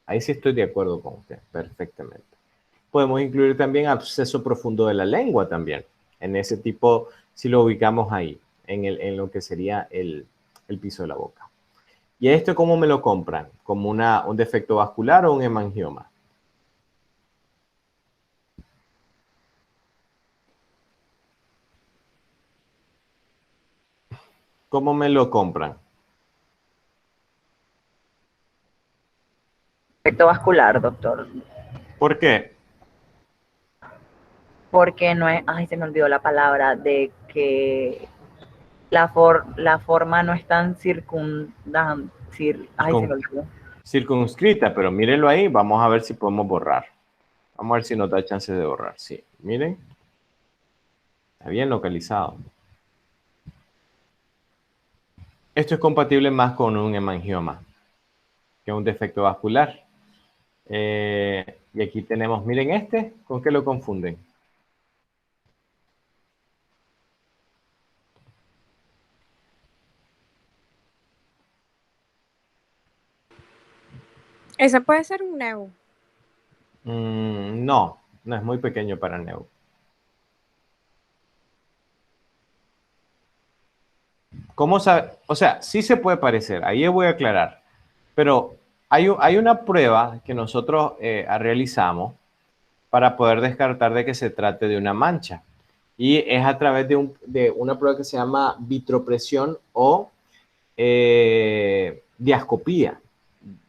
Ahí sí estoy de acuerdo con usted, perfectamente. Podemos incluir también absceso profundo de la lengua también. En ese tipo, si lo ubicamos ahí, en lo que sería el piso de la boca. ¿Y esto cómo me lo compran? ¿Como un defecto vascular o un hemangioma? ¿Cómo me lo compran? Defecto vascular, doctor. ¿Por qué? Porque no es, se me olvidó la palabra, de que la forma no es tan circunscrita, pero mírenlo ahí, vamos a ver si podemos borrar. Vamos a ver si nos da chance de borrar. Sí, miren. Está bien localizado. Esto es compatible más con un hemangioma que un defecto vascular. Y aquí tenemos, miren ¿con qué lo confunden? Ese puede ser un neo. No es muy pequeño para neo. ¿Cómo sabe? O sea, sí se puede parecer, ahí voy a aclarar, pero hay una prueba que nosotros realizamos para poder descartar de que se trate de una mancha. Y es a través de una prueba que se llama vitropresión o diascopía.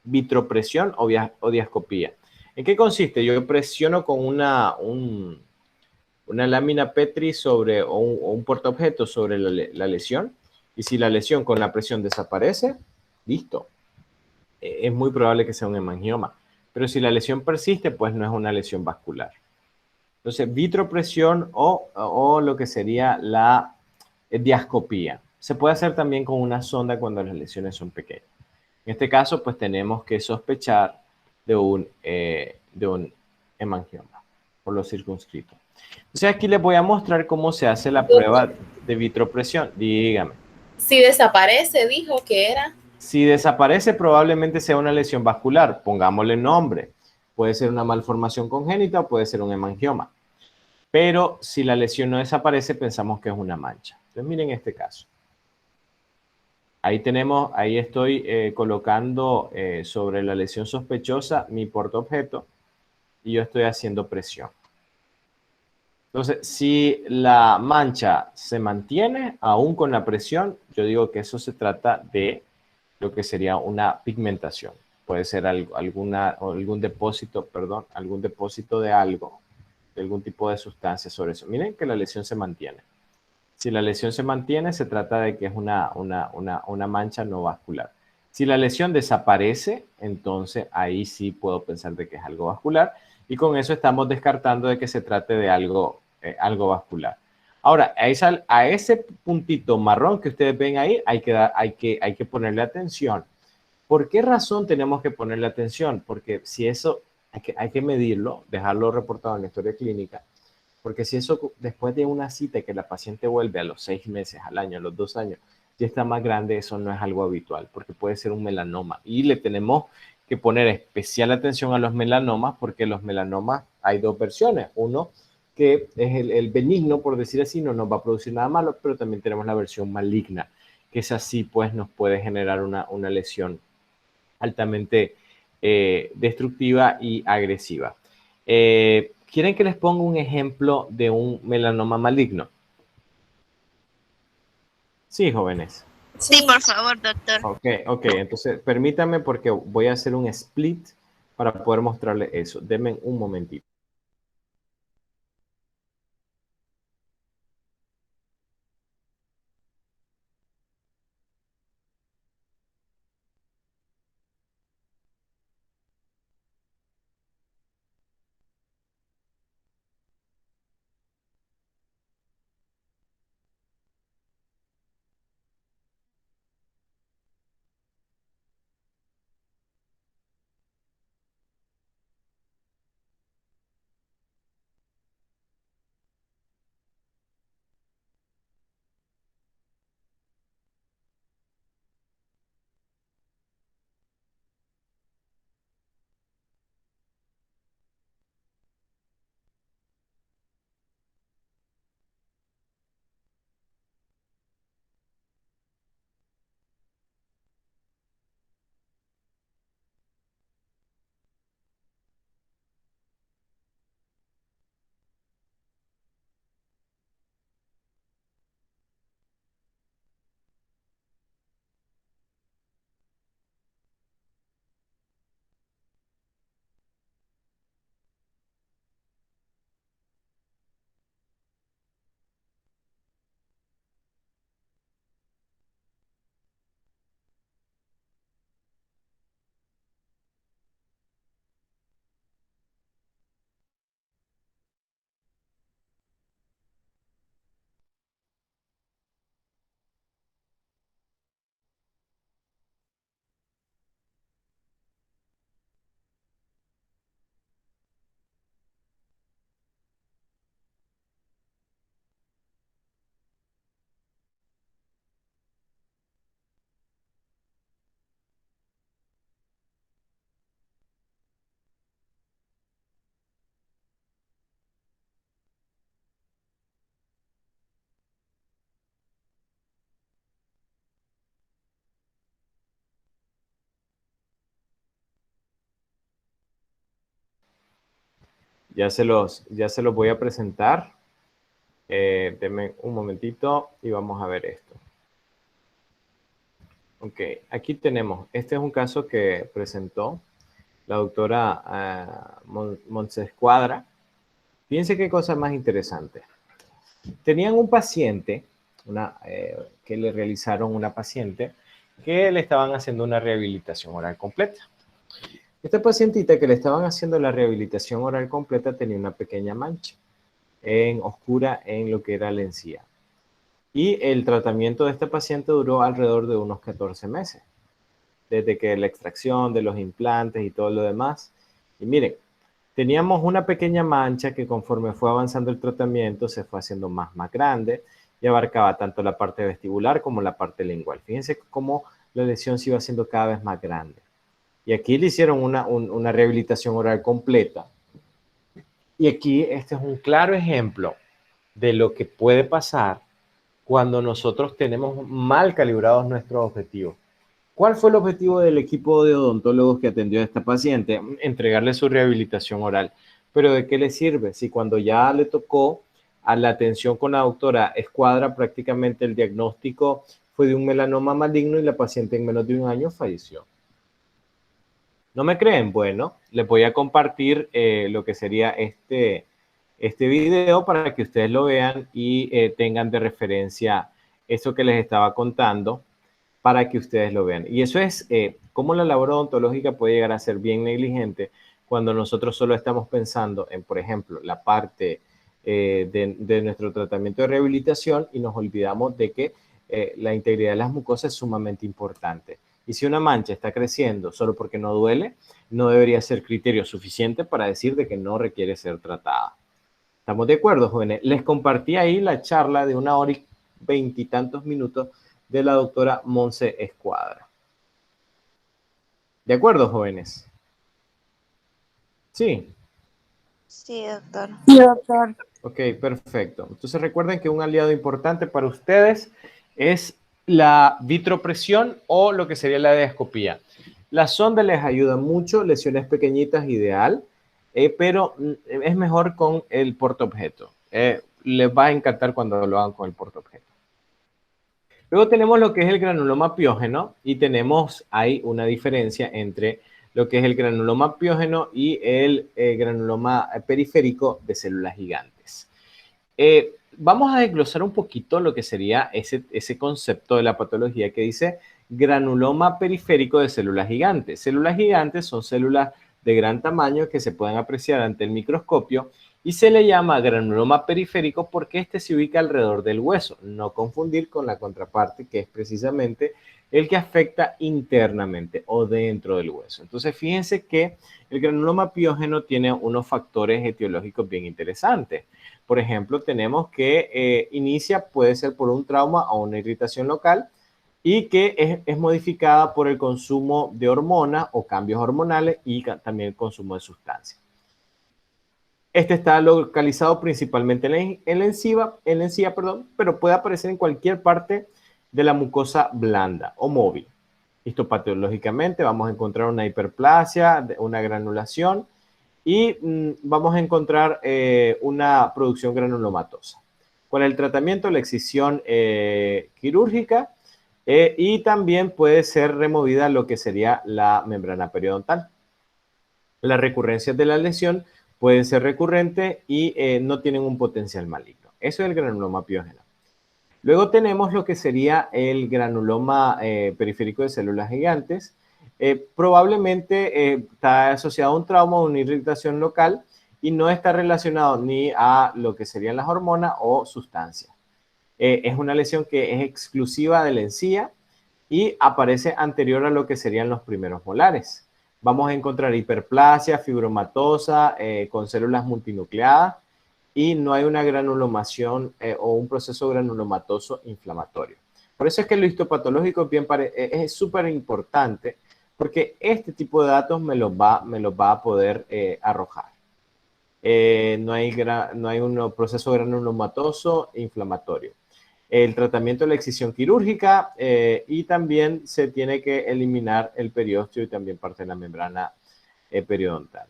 Vitropresión o diascopía. ¿En qué consiste? Yo presiono con una lámina Petri o un portaobjeto sobre la lesión, y si la lesión con la presión desaparece, listo. Es muy probable que sea un hemangioma. Pero si la lesión persiste, pues no es una lesión vascular. Entonces, vitropresión o lo que sería la diascopía. Se puede hacer también con una sonda cuando las lesiones son pequeñas. En este caso, pues tenemos que sospechar de un hemangioma, por lo circunscrito. Entonces, aquí les voy a mostrar cómo se hace la prueba de vitropresión. Dígame. Si desaparece, dijo que era. Si desaparece, probablemente sea una lesión vascular. Pongámosle nombre. Puede ser una malformación congénita o puede ser un hemangioma. Pero si la lesión no desaparece, pensamos que es una mancha. Entonces, miren este caso. Ahí estoy colocando sobre la lesión sospechosa mi portaobjeto y yo estoy haciendo presión. Entonces, si la mancha se mantiene aún con la presión, yo digo que eso se trata de lo que sería una pigmentación. Puede ser algún depósito, perdón, algún depósito de algo, de algún tipo de sustancia sobre eso. Miren que la lesión se mantiene. Si la lesión se mantiene, se trata de que es una mancha no vascular. Si la lesión desaparece, entonces ahí sí puedo pensar de que es algo vascular y con eso estamos descartando de que se trate de algo vascular. Ahora, a ese puntito marrón que ustedes ven ahí, hay que ponerle atención. ¿Por qué razón tenemos que ponerle atención? Porque si eso hay que medirlo, dejarlo reportado en la historia clínica, porque si eso después de una cita que la paciente vuelve a los 6 meses, al año, a los 2 años, ya está más grande, eso no es algo habitual, porque puede ser un melanoma. Y le tenemos que poner especial atención a los melanomas, porque los melanomas hay dos versiones. Uno que es el benigno, por decir así, no nos va a producir nada malo, pero también tenemos la versión maligna, que es así, pues nos puede generar una lesión altamente destructiva y agresiva. ¿Quieren que les ponga un ejemplo de un melanoma maligno? Sí, jóvenes. Sí, por favor, doctor. Ok, entonces permítanme porque voy a hacer un split para poder mostrarles eso. Denme un momentito. Ya se los voy a presentar. Denme un momentito y vamos a ver esto. Ok, aquí tenemos, este es un caso que presentó la doctora Montescuadra. Fíjense qué cosa más interesante. Tenían un paciente, que le realizaron una paciente que le estaban haciendo una rehabilitación oral completa. Esta pacientita que le estaban haciendo la rehabilitación oral completa tenía una pequeña mancha oscura en lo que era la encía. Y el tratamiento de esta paciente duró alrededor de unos 14 meses, desde que la extracción de los implantes y todo lo demás. Y miren, teníamos una pequeña mancha que conforme fue avanzando el tratamiento se fue haciendo más grande y abarcaba tanto la parte vestibular como la parte lingual. Fíjense cómo la lesión se iba haciendo cada vez más grande. Y aquí le hicieron una rehabilitación oral completa. Y aquí este es un claro ejemplo de lo que puede pasar cuando nosotros tenemos mal calibrados nuestros objetivos. ¿Cuál fue el objetivo del equipo de odontólogos que atendió a esta paciente? Entregarle su rehabilitación oral. ¿Pero de qué le sirve? Si cuando ya le tocó a la atención con la doctora Escuadra, prácticamente el diagnóstico fue de un melanoma maligno y la paciente en menos de un año falleció. ¿No me creen? Bueno, les voy a compartir lo que sería este video para que ustedes lo vean y tengan de referencia eso que les estaba contando para que ustedes lo vean. Y eso es cómo la labor odontológica puede llegar a ser bien negligente cuando nosotros solo estamos pensando en, por ejemplo, la parte de nuestro tratamiento de rehabilitación y nos olvidamos de que la integridad de las mucosas es sumamente importante. Y si una mancha está creciendo solo porque no duele, no debería ser criterio suficiente para decir de que no requiere ser tratada. ¿Estamos de acuerdo, jóvenes? Les compartí ahí la charla de 1 hora y 20 y tantos minutos de la doctora Monse Escuadra. ¿De acuerdo, jóvenes? Sí. Sí, doctor. Sí, doctor. Ok, perfecto. Entonces recuerden que un aliado importante para ustedes es la vitropresión o lo que sería la endoscopía. La sonda les ayuda mucho, lesiones pequeñitas ideal, pero es mejor con el portaobjeto. Les va a encantar cuando lo hagan con el portaobjeto. Luego tenemos lo que es el granuloma piógeno y tenemos ahí una diferencia entre lo que es el granuloma piógeno y el granuloma periférico de células gigantes. Vamos a desglosar un poquito lo que sería ese concepto de la patología que dice granuloma periférico de células gigantes. Células gigantes son células de gran tamaño que se pueden apreciar ante el microscopio y se le llama granuloma periférico porque este se ubica alrededor del hueso. No confundir con la contraparte que es precisamente el que afecta internamente o dentro del hueso. Entonces, fíjense que el granuloma piógeno tiene unos factores etiológicos bien interesantes. Por ejemplo, tenemos que puede ser por un trauma o una irritación local y que es modificada por el consumo de hormonas o cambios hormonales y también el consumo de sustancias. Este está localizado principalmente en la encía, pero puede aparecer en cualquier parte de la mucosa blanda o móvil. Histopatológicamente vamos a encontrar una hiperplasia, una granulación y vamos a encontrar una producción granulomatosa. Con el tratamiento, la excisión quirúrgica y también puede ser removida lo que sería la membrana periodontal. Las recurrencias de la lesión pueden ser recurrentes y no tienen un potencial maligno. Eso es el granuloma piógeno. Luego tenemos lo que sería el granuloma periférico de células gigantes. Probablemente está asociado a un trauma o una irritación local y no está relacionado ni a lo que serían las hormonas o sustancias. Es una lesión que es exclusiva de la encía y aparece anterior a lo que serían los primeros molares. Vamos a encontrar hiperplasia, fibromatosa con células multinucleadas y no hay una granulomación o un proceso granulomatoso inflamatorio. Por eso es que lo histopatológico es súper importante porque este tipo de datos me los va a poder arrojar. No hay un proceso granulomatoso inflamatorio. El tratamiento de la excisión quirúrgica y también se tiene que eliminar el periósteo y también parte de la membrana periodontal.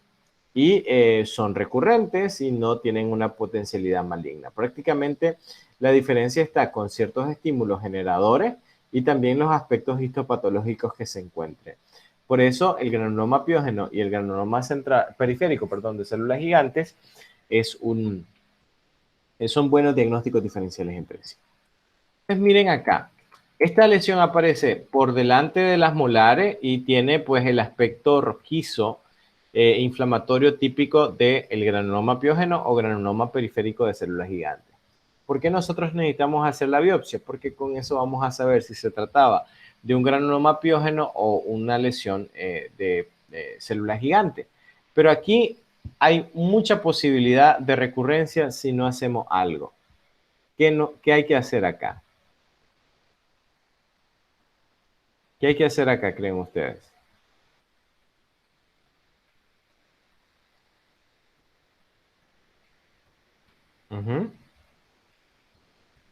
Y son recurrentes y no tienen una potencialidad maligna. Prácticamente la diferencia está con ciertos estímulos generadores y también los aspectos histopatológicos que se encuentren. Por eso el granuloma piógeno y el granuloma periférico de células gigantes son buenos diagnósticos diferenciales entre sí. Entonces miren acá, esta lesión aparece por delante de las molares y tiene pues el aspecto rojizo inflamatorio típico del granuloma piógeno o granuloma periférico de células gigantes. ¿Por qué nosotros necesitamos hacer la biopsia? Porque con eso vamos a saber si se trataba de un granuloma piógeno o una lesión de células gigantes. Pero aquí hay mucha posibilidad de recurrencia si no hacemos algo. ¿Qué hay que hacer acá? ¿Qué hay que hacer acá, creen ustedes?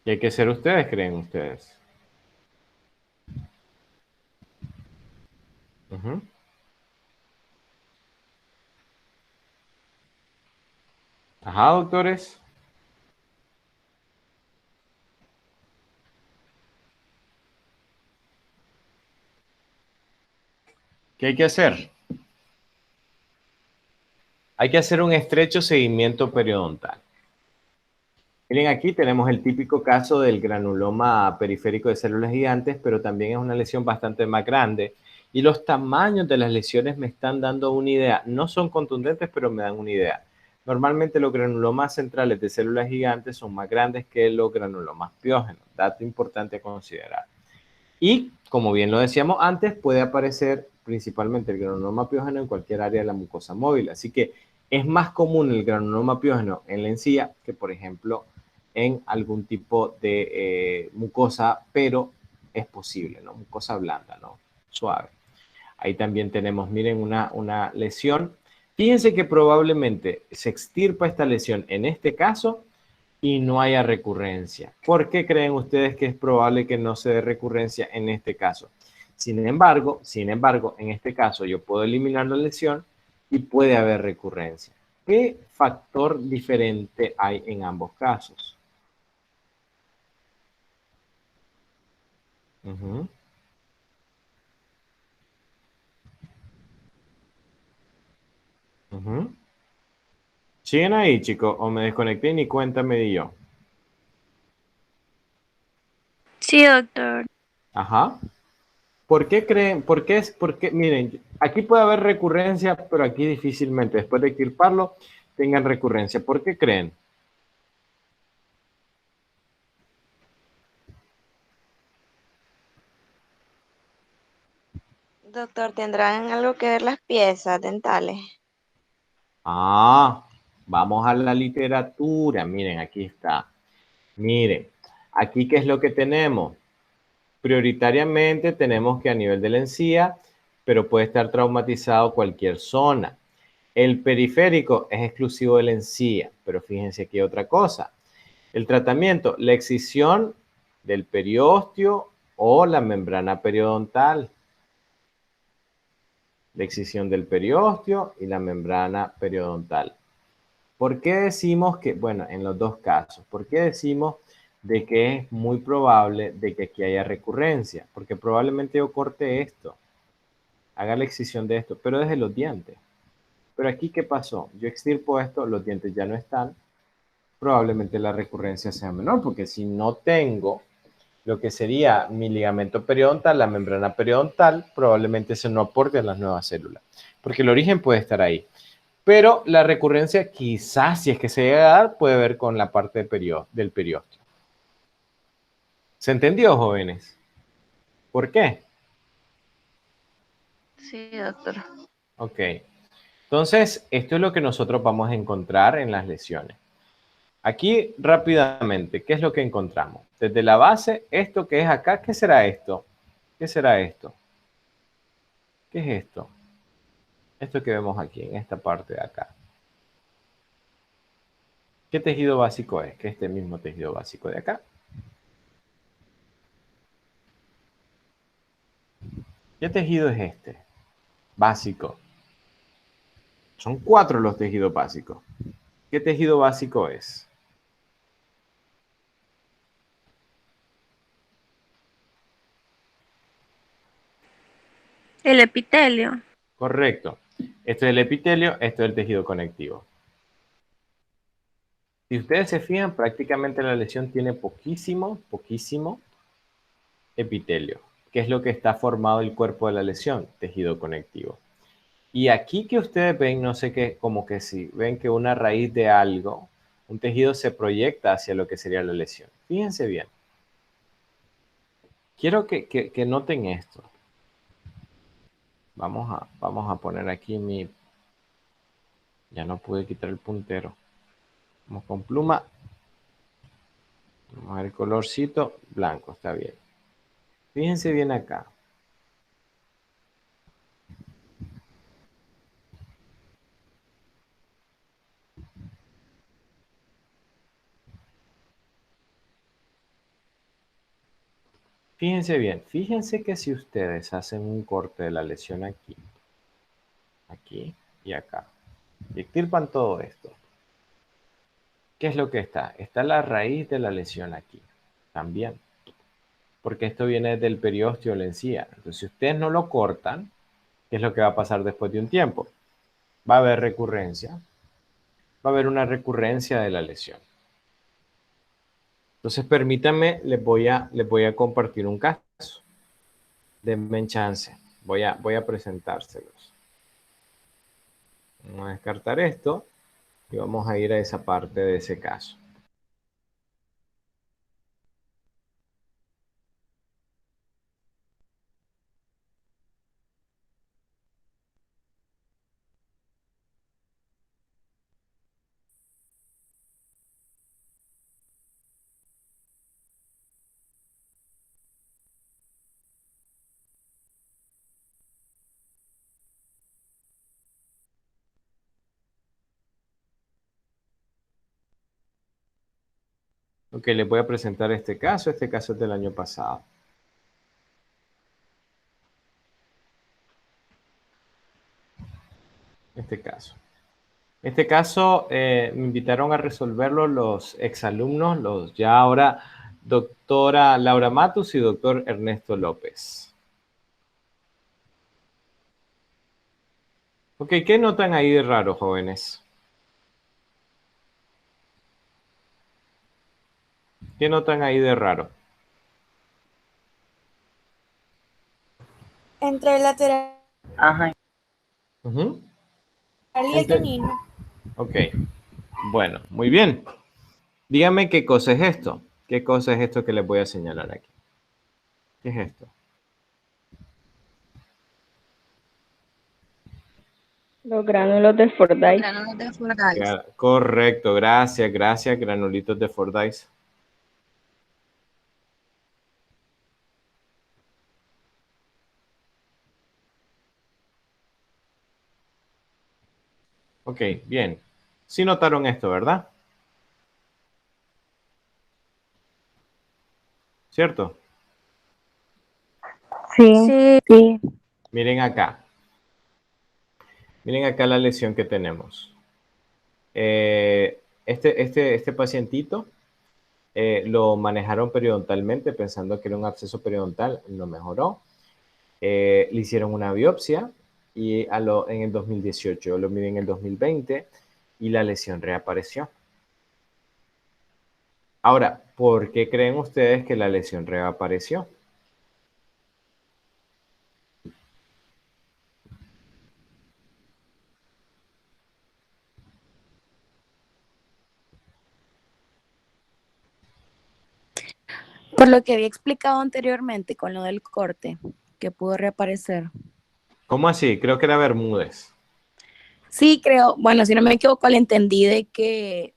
¿Qué hay que hacer ustedes, creen ustedes? Ajá, doctores. ¿Qué hay que hacer? Hay que hacer un estrecho seguimiento periodontal. Miren, aquí tenemos el típico caso del granuloma periférico de células gigantes, pero también es una lesión bastante más grande. Y los tamaños de las lesiones me están dando una idea. No son contundentes, pero me dan una idea. Normalmente los granulomas centrales de células gigantes son más grandes que los granulomas piógenos. Dato importante a considerar. Y, como bien lo decíamos antes, puede aparecer principalmente el granuloma piógeno en cualquier área de la mucosa móvil. Así que es más común el granuloma piógeno en la encía que, por ejemplo, en algún tipo de mucosa, pero es posible, ¿no? Mucosa blanda, ¿no? Suave. Ahí también tenemos, miren, una lesión. Fíjense que probablemente se extirpa esta lesión en este caso y no haya recurrencia. ¿Por qué creen ustedes que es probable que no se dé recurrencia en este caso? Sin embargo, en este caso yo puedo eliminar la lesión y puede haber recurrencia. ¿Qué factor diferente hay en ambos casos? Uh-huh. Uh-huh. ¿Siguen ahí, chicos? ¿O me desconecté y ni cuenta me di yo? Sí, doctor. Ajá. ¿Por qué creen? Miren, aquí puede haber recurrencia, pero aquí difícilmente, después de extirparlo, tengan recurrencia. ¿Por qué creen? Doctor, ¿tendrán algo que ver las piezas dentales? Ah, vamos a la literatura. Miren, aquí está. Miren, aquí ¿qué es lo que tenemos? Prioritariamente tenemos que a nivel de la encía, pero puede estar traumatizado cualquier zona. El periférico es exclusivo de la encía, pero fíjense aquí otra cosa. El tratamiento, la excisión del periósteo o la membrana periodontal. La excisión del periósteo y la membrana periodontal. ¿Por qué decimos que, bueno, en los dos casos, por qué decimos de que es muy probable de que aquí haya recurrencia? Porque probablemente yo corte esto, haga la excisión de esto, pero desde los dientes. Pero aquí, ¿qué pasó? Yo extirpo esto, los dientes ya no están, probablemente la recurrencia sea menor, porque si no tengo lo que sería mi ligamento periodontal, la membrana periodontal, probablemente se no aporte a las nuevas células, porque el origen puede estar ahí. Pero la recurrencia quizás, si es que se llega a dar, puede ver con la parte del periósteo. ¿Se entendió, jóvenes? ¿Por qué? Sí, doctor. Ok. Entonces, esto es lo que nosotros vamos a encontrar en las lesiones. Aquí, rápidamente, ¿qué es lo que encontramos? Desde la base, esto que es acá, ¿qué será esto? ¿Qué será esto? ¿Qué es esto? Esto que vemos aquí, en esta parte de acá. ¿Qué tejido básico es? Que este mismo tejido básico de acá. ¿Qué tejido es este? Básico. Son 4 los tejidos básicos. ¿Qué tejido básico es? El epitelio. Correcto. Esto es el epitelio, esto es el tejido conectivo. Si ustedes se fijan, prácticamente la lesión tiene poquísimo epitelio, que es lo que está formado el cuerpo de la lesión, tejido conectivo. Y aquí que ustedes ven, no sé qué, como que si ven que una raíz de algo, un tejido se proyecta hacia lo que sería la lesión. Fíjense bien. Quiero que noten esto. Vamos a poner aquí mi... Ya no pude quitar el puntero. Vamos con pluma. Vamos a ver el colorcito blanco, está bien. Fíjense bien acá. Fíjense bien, fíjense que si ustedes hacen un corte de la lesión aquí, aquí y acá, y extirpan todo esto, ¿qué es lo que está? Está la raíz de la lesión aquí, también, porque esto viene del periósteo de la encía. Entonces, si ustedes no lo cortan, ¿Qué es lo que va a pasar después de un tiempo? Va a haber recurrencia. Va a haber una recurrencia de la lesión. Entonces, permítanme, les voy a compartir un caso. Denme chance. Voy a presentárselos. Vamos a descartar esto y vamos a ir a esa parte de ese caso. Ok, les voy a presentar este caso. Este caso es del año pasado. Este caso me invitaron a resolverlo los exalumnos, los ya ahora doctora Laura Matus y doctor Ernesto López. Ok, ¿qué notan ahí de raro, jóvenes? ¿Qué notan ahí de raro? Entre el lateral Ajá. y el canino. Ok, bueno, muy bien. Díganme qué cosa es esto. ¿Qué cosa es esto que les voy a señalar aquí? ¿Qué es esto? Los gránulos de Fordyce. Correcto, gracias, granulitos de Fordyce. Ok, bien. Sí notaron esto, ¿verdad? ¿Cierto? Sí. Miren acá. Miren acá la lesión que tenemos. Este pacientito lo manejaron periodontalmente pensando que era un absceso periodontal, no mejoró. Le hicieron una biopsia y en el 2018, lo miden en el 2020 y la lesión reapareció. Ahora, ¿por qué creen ustedes que la lesión reapareció? Por lo que había explicado anteriormente con lo del corte, que pudo reaparecer. ¿Cómo así? Creo que era Bermúdez. Sí, creo, bueno, si no me equivoco, le entendí de que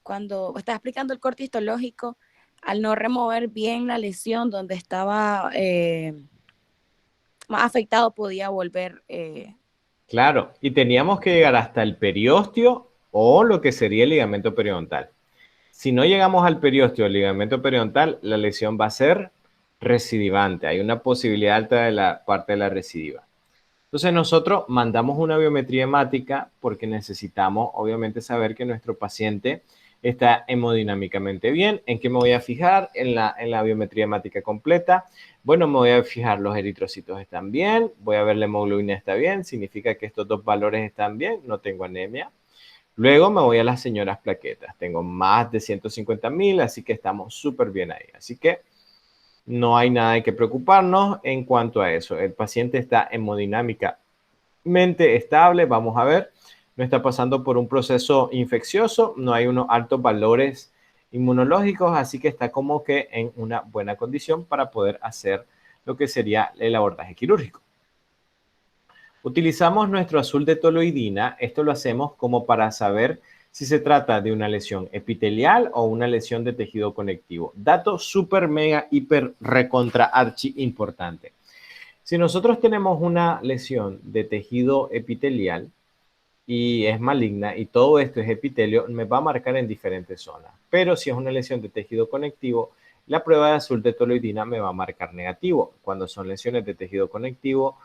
cuando estaba explicando el corte histológico, al no remover bien la lesión donde estaba más afectado, podía volver. Claro, y teníamos que llegar hasta el periósteo o lo que sería el ligamento periodontal. Si no llegamos al periósteo o el ligamento periodontal, la lesión va a ser recidivante. Hay una posibilidad alta de la parte de la recidiva. Entonces nosotros mandamos una biometría hemática porque necesitamos obviamente saber que nuestro paciente está hemodinámicamente bien. ¿En qué me voy a fijar? En la biometría hemática completa. Bueno, me voy a fijar los eritrocitos están bien, voy a ver la hemoglobina está bien, significa que estos dos valores están bien, no tengo anemia. Luego me voy a las señoras plaquetas, tengo más de 150,000, así que estamos súper bien ahí. Así que no hay nada de que preocuparnos en cuanto a eso. El paciente está hemodinámicamente estable, vamos a ver, no está pasando por un proceso infeccioso, no hay unos altos valores inmunológicos, así que está como que en una buena condición para poder hacer lo que sería el abordaje quirúrgico. Utilizamos nuestro azul de toloidina, esto lo hacemos como para saber si se trata de una lesión epitelial o una lesión de tejido conectivo. Dato súper, mega, hiper, recontra, archi importante. Si nosotros tenemos una lesión de tejido epitelial y es maligna y todo esto es epitelio, me va a marcar en diferentes zonas. Pero si es una lesión de tejido conectivo, la prueba de azul de toloidina me va a marcar negativo. Cuando son lesiones de tejido conectivo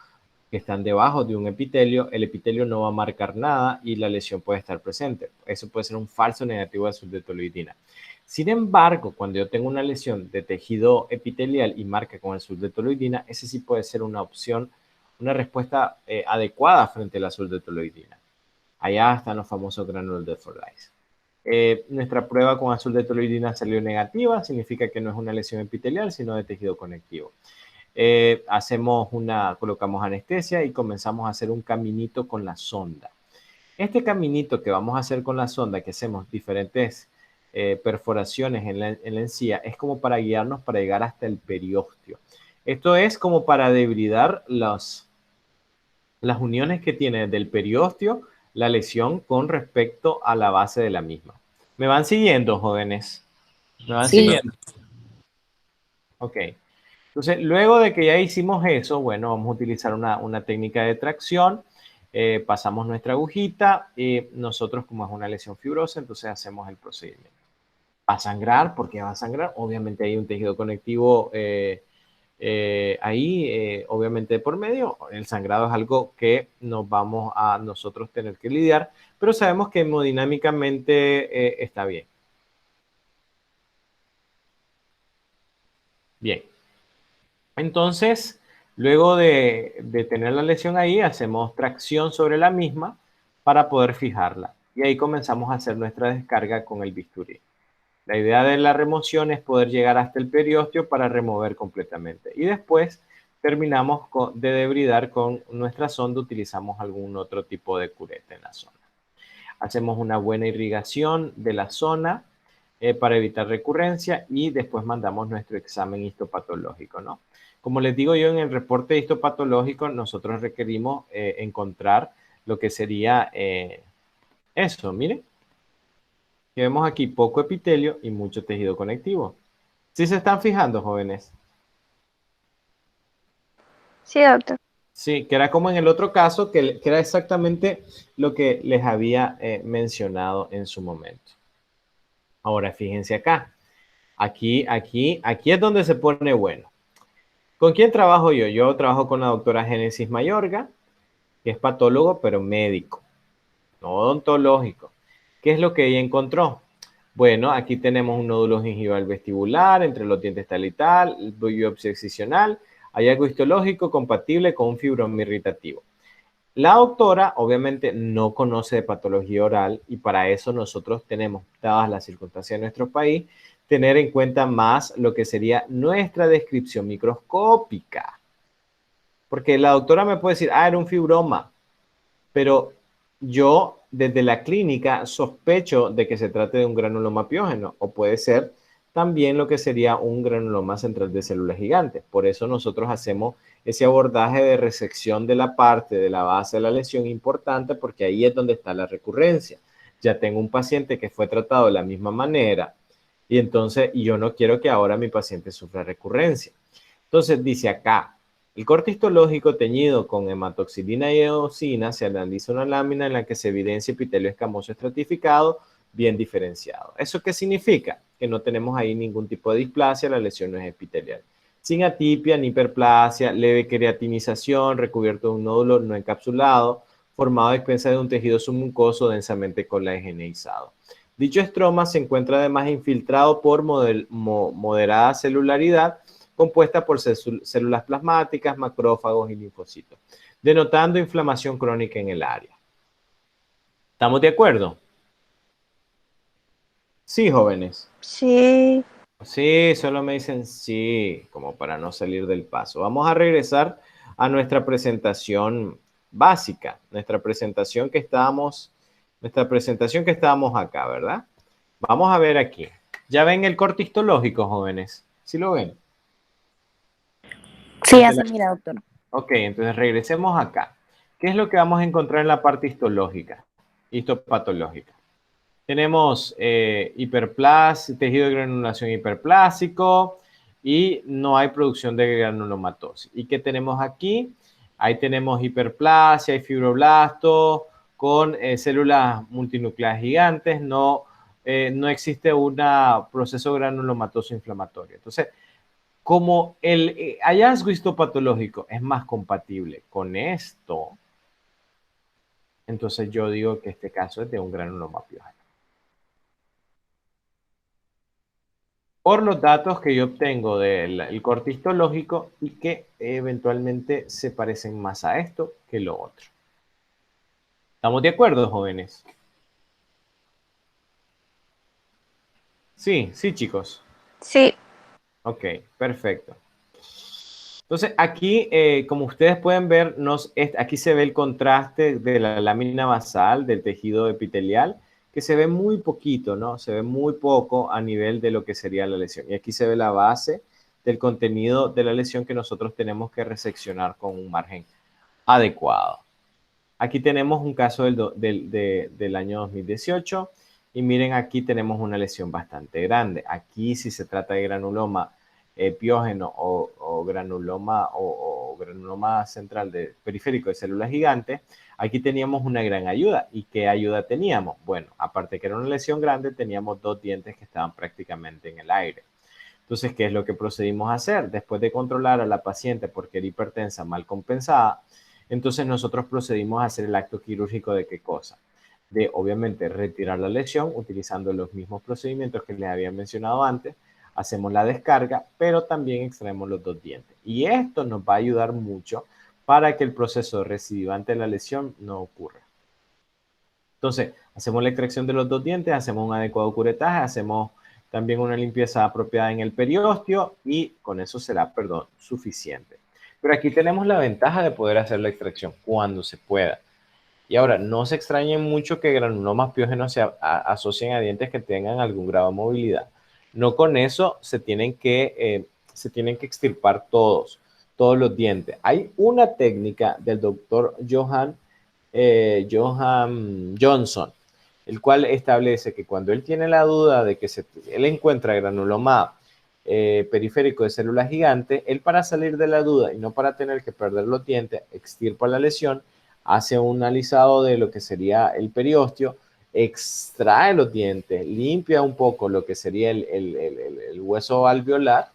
que están debajo de un epitelio, el epitelio no va a marcar nada y la lesión puede estar presente. Eso puede ser un falso negativo de azul de toloidina. Sin embargo, cuando yo tengo una lesión de tejido epitelial y marca con azul de toloidina, ese sí puede ser una opción una respuesta adecuada frente a la azul-detoloidina. Allá están los famosos granulos de Fordyce. Nuestra prueba con azul-detoloidina salió negativa, significa que no es una lesión epitelial, sino de tejido conectivo. Colocamos anestesia y comenzamos a hacer un caminito con la sonda. Este caminito que vamos a hacer con la sonda, que hacemos diferentes perforaciones en la encía, es como para guiarnos para llegar hasta el periósteo. Esto es como para debridar las uniones que tiene del periósteo la lesión con respecto a la base de la misma. ¿Me van siguiendo, jóvenes? ¿Me van siguiendo? Ok. Entonces, luego de que ya hicimos eso, bueno, vamos a utilizar una técnica de tracción. Pasamos nuestra agujita y nosotros, como es una lesión fibrosa, entonces hacemos el procedimiento. ¿Va a sangrar? ¿Por qué va a sangrar? Obviamente hay un tejido conectivo ahí, obviamente por medio. El sangrado es algo que nos vamos a nosotros tener que lidiar, pero sabemos que hemodinámicamente está bien. Bien. Entonces, luego de tener la lesión ahí, hacemos tracción sobre la misma para poder fijarla. Y ahí comenzamos a hacer nuestra descarga con el bisturí. La idea de la remoción es poder llegar hasta el periósteo para remover completamente. Y después terminamos de debridar con nuestra sonda, utilizamos algún otro tipo de cureta en la zona. Hacemos una buena irrigación de la zona para evitar recurrencia y después mandamos nuestro examen histopatológico, ¿no? Como les digo yo, en el reporte histopatológico nosotros requerimos encontrar lo que sería eso, miren. Que vemos aquí poco epitelio y mucho tejido conectivo. ¿Sí se están fijando, jóvenes? Sí, doctor. Sí, que era como en el otro caso, que era exactamente lo que les había mencionado en su momento. Ahora, fíjense acá. Aquí es donde se pone bueno. ¿Con quién trabajo yo? Yo trabajo con la doctora Génesis Mayorga, que es patólogo, pero médico, no odontológico. ¿Qué es lo que ella encontró? Bueno, aquí tenemos un nódulo gingival vestibular entre los dientes tal y tal, biopsia excisional, hay algo histológico compatible con un fibroma irritativo. La doctora obviamente no conoce de patología oral y para eso nosotros tenemos, dadas las circunstancias de nuestro país, tener en cuenta más lo que sería nuestra descripción microscópica. Porque la doctora me puede decir, era un fibroma, pero yo desde la clínica sospecho de que se trate de un granuloma piógeno o puede ser también lo que sería un granuloma central de células gigantes. Por eso nosotros hacemos ese abordaje de resección de la parte de la base de la lesión importante porque ahí es donde está la recurrencia. Ya tengo un paciente que fue tratado de la misma manera y entonces yo no quiero que ahora mi paciente sufra recurrencia. Entonces dice acá, el corte histológico teñido con hematoxilina y eosina se analiza una lámina en la que se evidencia epitelio escamoso estratificado bien diferenciado. ¿Eso qué significa? Que no tenemos ahí ningún tipo de displasia, la lesión no es epitelial. Sin atipia ni hiperplasia, leve creatinización, recubierto de un nódulo no encapsulado, formado a expensas de un tejido submucoso densamente colagenizado. Dicho estroma se encuentra además infiltrado por moderada celularidad, compuesta por células plasmáticas, macrófagos y linfocitos, denotando inflamación crónica en el área. ¿Estamos de acuerdo? Sí, jóvenes. Sí. Sí, solo me dicen sí, como para no salir del paso. Vamos a regresar a nuestra presentación básica, nuestra presentación que estábamos acá, ¿verdad? Vamos a ver aquí. ¿Ya ven el corte histológico, jóvenes? ¿Sí lo ven? Sí, ya se mira, doctor. Ok, entonces regresemos acá. ¿Qué es lo que vamos a encontrar en la parte histológica, histopatológica? Tenemos tejido de granulación hiperplásico y no hay producción de granulomatosis. ¿Y qué tenemos aquí? Ahí tenemos hiperplasia y fibroblastos con células multinucleares gigantes. No existe un proceso granulomatoso inflamatorio. Entonces, como el hallazgo histopatológico es más compatible con esto, entonces yo digo que este caso es de un granuloma piógeno. por los datos que yo obtengo del corte histológico y que eventualmente se parecen más a esto que lo otro. ¿Estamos de acuerdo, jóvenes? Sí, sí, chicos. Sí. Ok, perfecto. Entonces, aquí, como ustedes pueden ver, aquí se ve el contraste de la lámina basal del tejido epitelial, que se ve muy poquito, ¿no? Se ve muy poco a nivel de lo que sería la lesión. Y aquí se ve la base del contenido de la lesión que nosotros tenemos que reseccionar con un margen adecuado. Aquí tenemos un caso del año 2018 y miren, aquí tenemos una lesión bastante grande. Aquí, si se trata de granuloma piógeno o granuloma central periférico de células gigantes, aquí teníamos una gran ayuda. ¿Y qué ayuda teníamos? Bueno, aparte que era una lesión grande, teníamos 2 dientes que estaban prácticamente en el aire. Entonces, ¿qué es lo que procedimos a hacer? Después de controlar a la paciente porque era hipertensa mal compensada, entonces nosotros procedimos a hacer el acto quirúrgico de qué cosa? De obviamente retirar la lesión utilizando los mismos procedimientos que les había mencionado antes. Hacemos la descarga, pero también extraemos los 2 dientes. Y esto nos va a ayudar mucho para que el proceso recidivante de la lesión no ocurra. Entonces, hacemos la extracción de los 2 dientes, hacemos un adecuado curetaje, hacemos también una limpieza apropiada en el periósteo y con eso será, suficiente. Pero aquí tenemos la ventaja de poder hacer la extracción cuando se pueda. Y ahora, no se extrañen mucho que granulomas piógenos se asocien a dientes que tengan algún grado de movilidad. No con eso se tienen que extirpar todos los dientes. Hay una técnica del doctor Johan Johnson, el cual establece que cuando él tiene la duda de que él encuentra granuloma periférico de células gigantes, él, para salir de la duda y no para tener que perder los dientes, extirpa la lesión, hace un alisado de lo que sería el periósteo, extrae los dientes, limpia un poco lo que sería el hueso alveolar,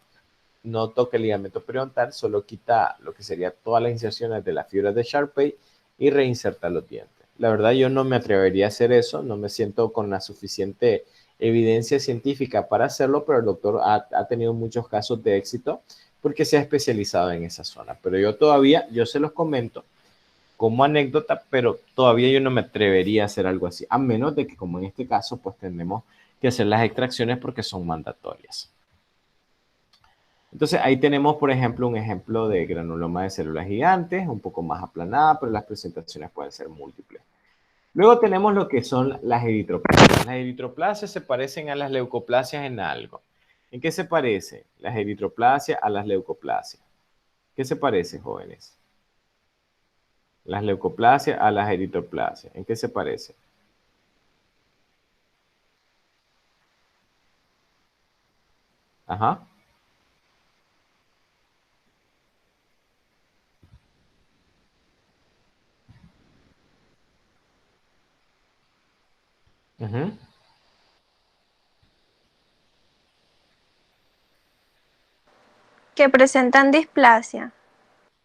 no toca el ligamento periodontal, solo quita lo que sería todas las inserciones de las fibras de Sharpey y reinserta los dientes. La verdad, yo no me atrevería a hacer eso, no me siento con la suficiente evidencia científica para hacerlo, pero el doctor ha tenido muchos casos de éxito porque se ha especializado en esa zona. Pero yo se los comento como anécdota, pero todavía yo no me atrevería a hacer algo así, a menos de que, como en este caso, pues tenemos que hacer las extracciones porque son mandatorias. Entonces, ahí tenemos, por ejemplo, un ejemplo de granuloma de células gigantes, un poco más aplanada, pero las presentaciones pueden ser múltiples. Luego tenemos lo que son las eritroplasias. Las eritroplasias se parecen a las leucoplasias en algo. ¿En qué se parece las eritroplasias a las leucoplasias? ¿Qué se parece, jóvenes? Las leucoplasias a las eritroplasias. ¿En qué se parece? Ajá. Uh-huh. Que presentan displasia.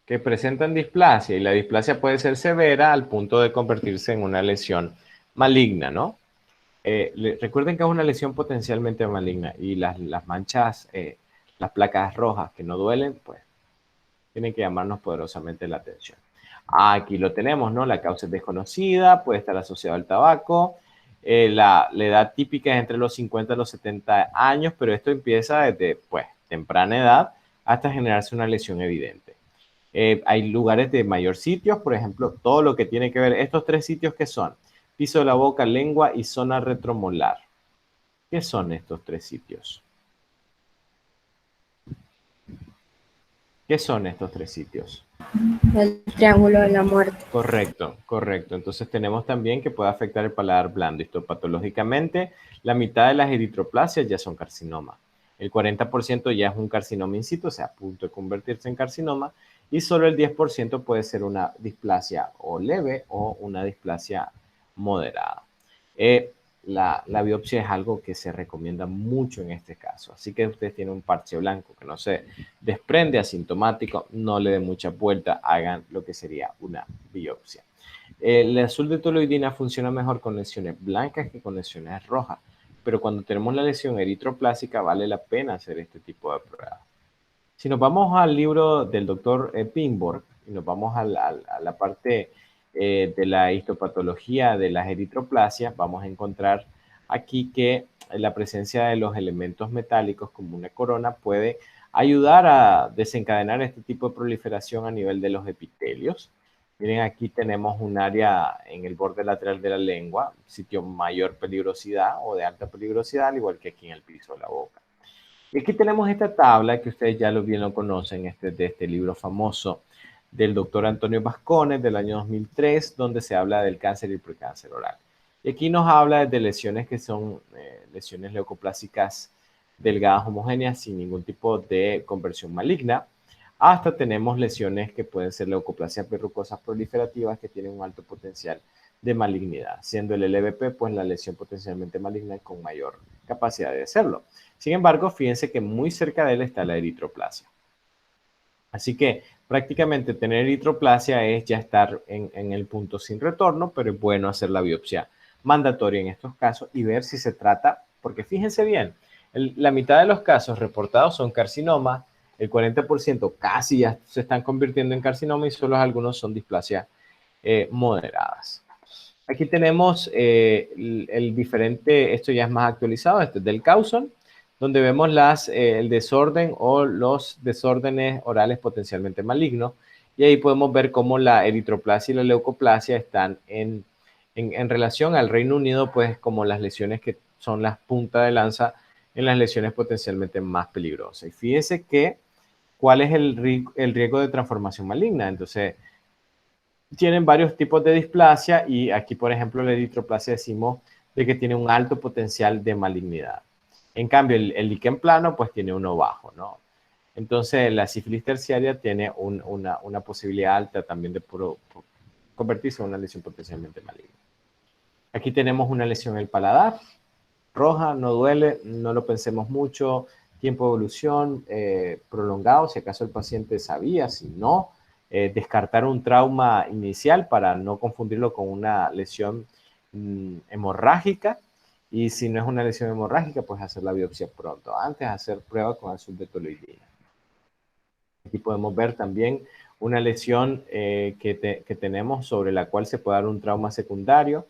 Que presentan displasia, y la displasia puede ser severa al punto de convertirse en una lesión maligna, ¿no? Recuerden que es una lesión potencialmente maligna y las manchas, las placas rojas que no duelen, pues tienen que llamarnos poderosamente la atención. Aquí lo tenemos, ¿no? La causa es desconocida, puede estar asociada al tabaco. La edad típica es entre los 50 y los 70 años, pero esto empieza desde, pues, temprana edad hasta generarse una lesión evidente. Hay lugares de mayor sitios, por ejemplo, todo lo que tiene que ver, estos 3 sitios que son piso de la boca, lengua y zona retromolar. ¿Qué son estos 3 sitios? ¿Qué son estos 3 sitios? El triángulo de la muerte. Correcto, correcto. Entonces tenemos también que puede afectar el paladar blando. Histopatológicamente, la mitad de las eritroplasias ya son carcinoma. El 40% ya es un carcinoma in situ, o sea, a punto de convertirse en carcinoma, y solo el 10% puede ser una displasia o leve o una displasia moderada. La biopsia es algo que se recomienda mucho en este caso, así que ustedes tienen un parche blanco que no se desprende, asintomático, no le den mucha vuelta, hagan lo que sería una biopsia. El azul de toluidina funciona mejor con lesiones blancas que con lesiones rojas, pero cuando tenemos la lesión eritroplásica vale la pena hacer este tipo de pruebas. Si nos vamos al libro del doctor Pingborg y nos vamos a la parte de la histopatología de las eritroplasias, vamos a encontrar aquí que la presencia de los elementos metálicos como una corona puede ayudar a desencadenar este tipo de proliferación a nivel de los epitelios. Miren, aquí tenemos un área en el borde lateral de la lengua, sitio mayor peligrosidad o de alta peligrosidad, al igual que aquí en el piso de la boca. Y aquí tenemos esta tabla que ustedes ya bien lo conocen, de este libro famoso del doctor Antonio Vascones del año 2003, donde se habla del cáncer y el precáncer oral. Y aquí nos habla de lesiones que son lesiones leucoplásicas delgadas homogéneas sin ningún tipo de conversión maligna, hasta tenemos lesiones que pueden ser leucoplasias verrucosas proliferativas que tienen un alto potencial de malignidad, siendo el LVP pues la lesión potencialmente maligna con mayor capacidad de hacerlo. Sin embargo, fíjense que muy cerca de él está la eritroplasia. Así que prácticamente tener eritroplasia es ya estar en el punto sin retorno, pero es bueno hacer la biopsia mandatoria en estos casos y ver si se trata, porque fíjense bien, la mitad de los casos reportados son carcinoma, el 40% casi ya se están convirtiendo en carcinoma y solo algunos son displasias moderadas. Aquí tenemos el diferente, esto ya es más actualizado, este es del Causon, donde vemos el desorden o los desórdenes orales potencialmente malignos. Y ahí podemos ver cómo la eritroplasia y la leucoplasia están en relación al Reino Unido, pues como las lesiones que son las puntas de lanza en las lesiones potencialmente más peligrosas. Y fíjense que, ¿cuál es el riesgo de transformación maligna? Entonces, tienen varios tipos de displasia y aquí, por ejemplo, la eritroplasia decimos de que tiene un alto potencial de malignidad. En cambio, el líquen plano, pues tiene uno bajo, ¿no? Entonces, la sífilis terciaria tiene una posibilidad alta también de convertirse en una lesión potencialmente maligna. Aquí tenemos una lesión en el paladar, roja, no duele, no lo pensemos mucho, tiempo de evolución prolongado, si acaso el paciente sabía, si no, descartar un trauma inicial para no confundirlo con una lesión hemorrágica. Y si no es una lesión hemorrágica, pues hacer la biopsia pronto, antes de hacer pruebas con azul de toluidina. Aquí podemos ver también una lesión que tenemos sobre la cual se puede dar un trauma secundario,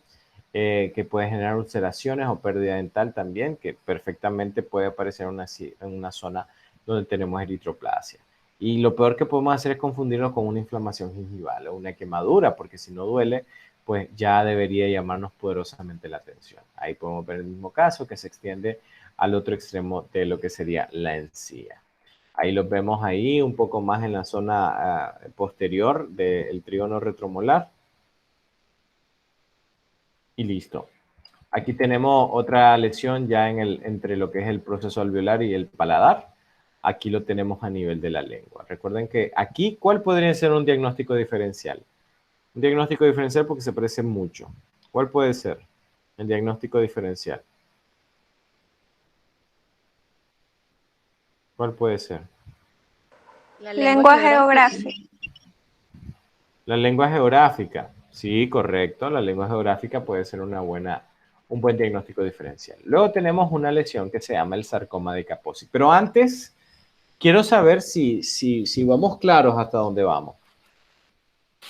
que puede generar ulceraciones o pérdida dental también, que perfectamente puede aparecer en una zona donde tenemos eritroplasia. Y lo peor que podemos hacer es confundirlo con una inflamación gingival o una quemadura, porque si no duele, pues ya debería llamarnos poderosamente la atención. Ahí podemos ver el mismo caso que se extiende al otro extremo de lo que sería la encía. Ahí los vemos ahí un poco más en la zona posterior del trígono retromolar. Y listo. Aquí tenemos otra lesión ya entre lo que es el proceso alveolar y el paladar. Aquí lo tenemos a nivel de la lengua. Recuerden que aquí, ¿cuál podría ser un diagnóstico diferencial? Un diagnóstico diferencial porque se parece mucho. ¿Cuál puede ser el diagnóstico diferencial? ¿Cuál puede ser? La lengua geográfica. La lengua geográfica. Sí, correcto. La lengua geográfica puede ser un buen diagnóstico diferencial. Luego tenemos una lesión que se llama el sarcoma de Kaposi. Pero antes, quiero saber si vamos claros hasta dónde vamos.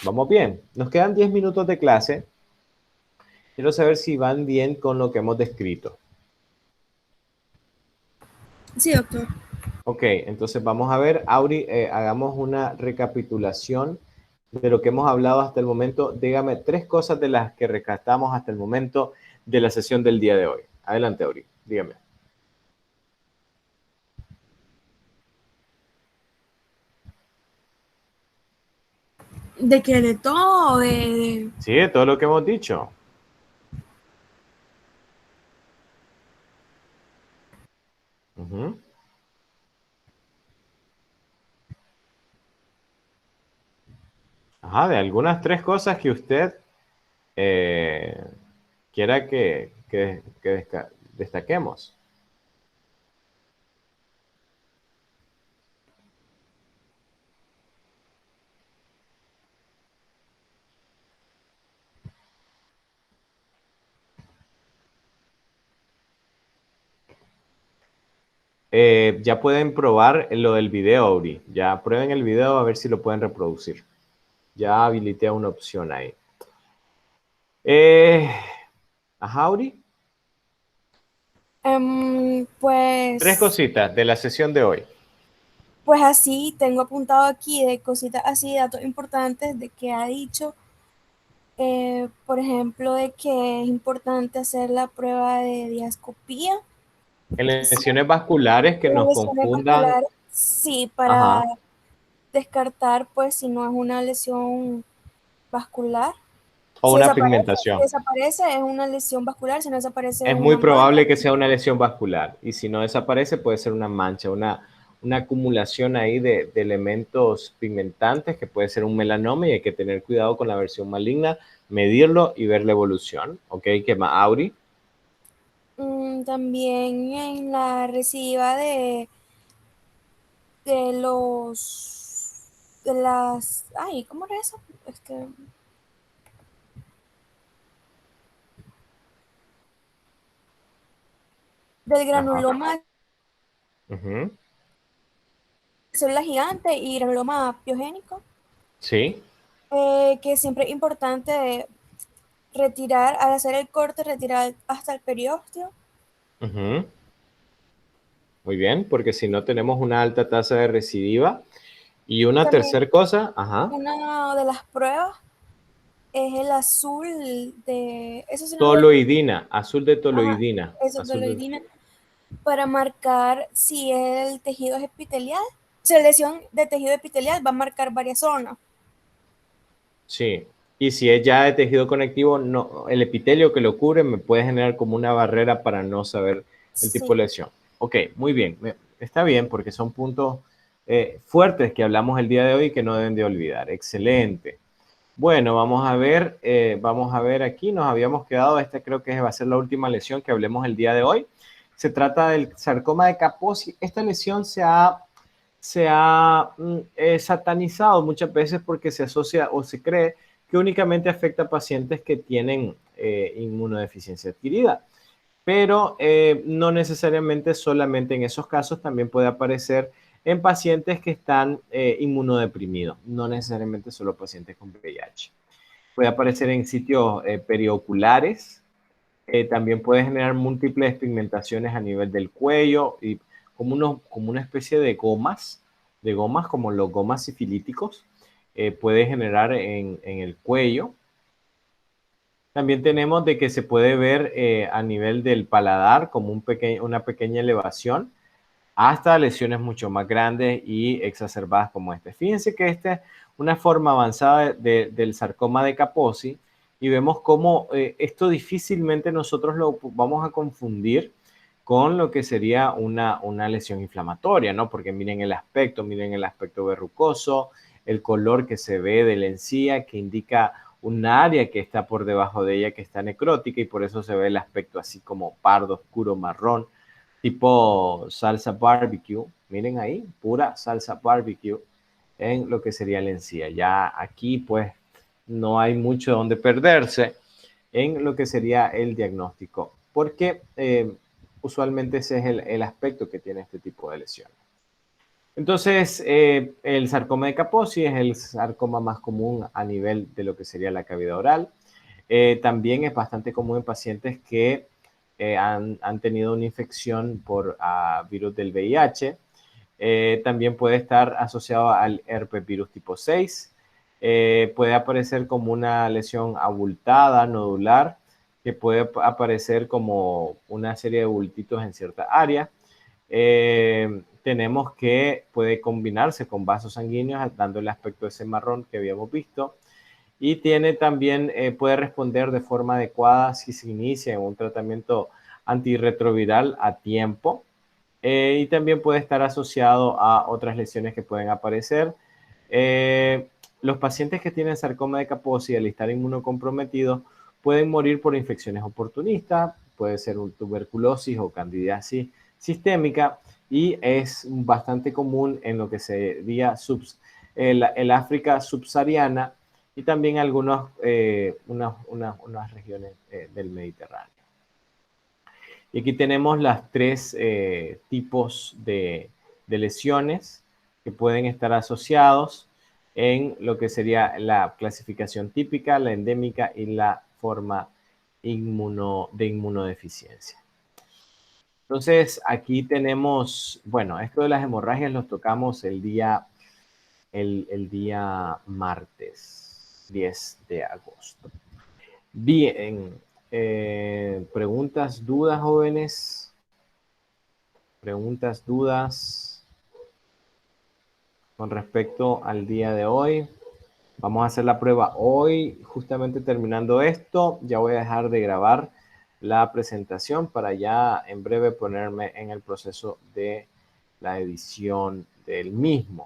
¿Vamos bien? Nos quedan 10 minutos de clase. Quiero saber si van bien con lo que hemos descrito. Sí, doctor. Ok, entonces vamos a ver, Auri, hagamos una recapitulación de lo que hemos hablado hasta el momento. Dígame 3 cosas de las que rescatamos hasta el momento de la sesión del día de hoy. Adelante, Auri, dígame. ¿De qué? ¿De todo? ¿De...? Sí, de todo lo que hemos dicho. Ajá, de algunas 3 cosas que usted quiera que destaquemos. ya pueden probar lo del video, Auri. Ya prueben el video a ver si lo pueden reproducir. Ya habilité una opción ahí. Ajá, Auri. Tres Pues, cositas de la sesión de hoy. pues así, tengo apuntado aquí de cositas así, datos importantes de que ha dicho. Por ejemplo, de que es importante hacer la prueba de diascopía. En lesiones vasculares que Las nos lesiones confundan. vasculares, sí, para Ajá. descartar, pues, si no es una lesión vascular. O Si una desaparece, pigmentación. es una lesión vascular, si no desaparece es Es muy una mancha. probable que sea una lesión vascular. Y si no desaparece, puede ser una mancha, una acumulación ahí de elementos pigmentantes, que puede ser un melanoma, y hay que tener cuidado con la versión maligna, medirlo y ver la evolución. ¿Ok? ¿Qué más, Auri? También en la recidiva de las, ay, ¿cómo era eso? Del granuloma de Ujú. célula gigante y granuloma piogénico, Sí. que siempre es importante retirar, al hacer el corte, retirar hasta el periósteo. Ujú. Muy bien, porque si no tenemos una alta tasa de recidiva. Y una También tercera cosa, ajá, una de las pruebas es el azul eso sí no lo toloidina, azul de ajá, toloidina. eso Azul de... toloidina, para marcar si el tejido es epitelial. Si la lesión de tejido epitelial va a marcar varias zonas. Sí, y si es ya de tejido conectivo, no, el epitelio que lo cubre me puede generar como una barrera para no saber el tipo Sí. de lesión. Ok, muy bien, está bien porque son puntos fuertes que hablamos el día de hoy y que no deben de olvidar. Excelente. Bueno, vamos a ver aquí, nos habíamos quedado, esta creo que va a ser la última lesión que hablemos el día de hoy. Se trata del sarcoma de Kaposi. Esta lesión se ha satanizado muchas veces porque se asocia o se cree que únicamente afecta a pacientes que tienen inmunodeficiencia adquirida. Pero no necesariamente solamente en esos casos, también puede aparecer en pacientes que están inmunodeprimidos, no necesariamente solo pacientes con VIH. Puede aparecer en sitios perioculares, también puede generar múltiples pigmentaciones a nivel del cuello y como una especie de gomas como los gomas sifilíticos, puede generar en el cuello. También tenemos de que se puede ver a nivel del paladar como una pequeña elevación hasta lesiones mucho más grandes y exacerbadas como este. Fíjense que esta es una forma avanzada del sarcoma de Kaposi y vemos cómo esto difícilmente nosotros lo vamos a confundir con lo que sería una lesión inflamatoria, ¿no? Porque miren el aspecto verrucoso, el color que se ve de la encía que indica un área que está por debajo de ella que está necrótica y por eso se ve el aspecto así como pardo, oscuro, marrón, tipo salsa barbecue. Miren ahí, pura salsa barbecue en lo que sería la encía. Ya aquí pues no hay mucho donde perderse en lo que sería el diagnóstico, porque usualmente ese es el aspecto que tiene este tipo de lesiones. Entonces, el sarcoma de Kaposi es el sarcoma más común a nivel de lo que sería la cavidad oral. También es bastante común en pacientes que han tenido una infección por virus del VIH. También puede estar asociado al herpes virus tipo 6. Puede aparecer como una lesión abultada, nodular, que puede aparecer como una serie de bultitos en cierta área. Tenemos que puede combinarse con vasos sanguíneos, dando el aspecto de ese marrón que habíamos visto. Y tiene también, puede responder de forma adecuada si se inicia en un tratamiento antirretroviral a tiempo. Y también puede estar asociado a otras lesiones que pueden aparecer. Los pacientes que tienen sarcoma de Kaposi al estar inmunocomprometidos pueden morir por infecciones oportunistas, puede ser un tuberculosis o candidiasis sistémica y es bastante común en lo que sería el África subsahariana y también unas regiones del Mediterráneo. Y aquí tenemos las tres tipos de lesiones que pueden estar asociados en lo que sería la clasificación típica, la endémica y la forma de inmunodeficiencia. Entonces, aquí tenemos, bueno, esto de las hemorragias los tocamos el día martes 10 de agosto. Bien, preguntas, dudas, jóvenes. Preguntas, dudas con respecto al día de hoy. Vamos a hacer la prueba hoy, justamente terminando esto. Ya voy a dejar de grabar la presentación para ya en breve ponerme en el proceso de la edición del mismo.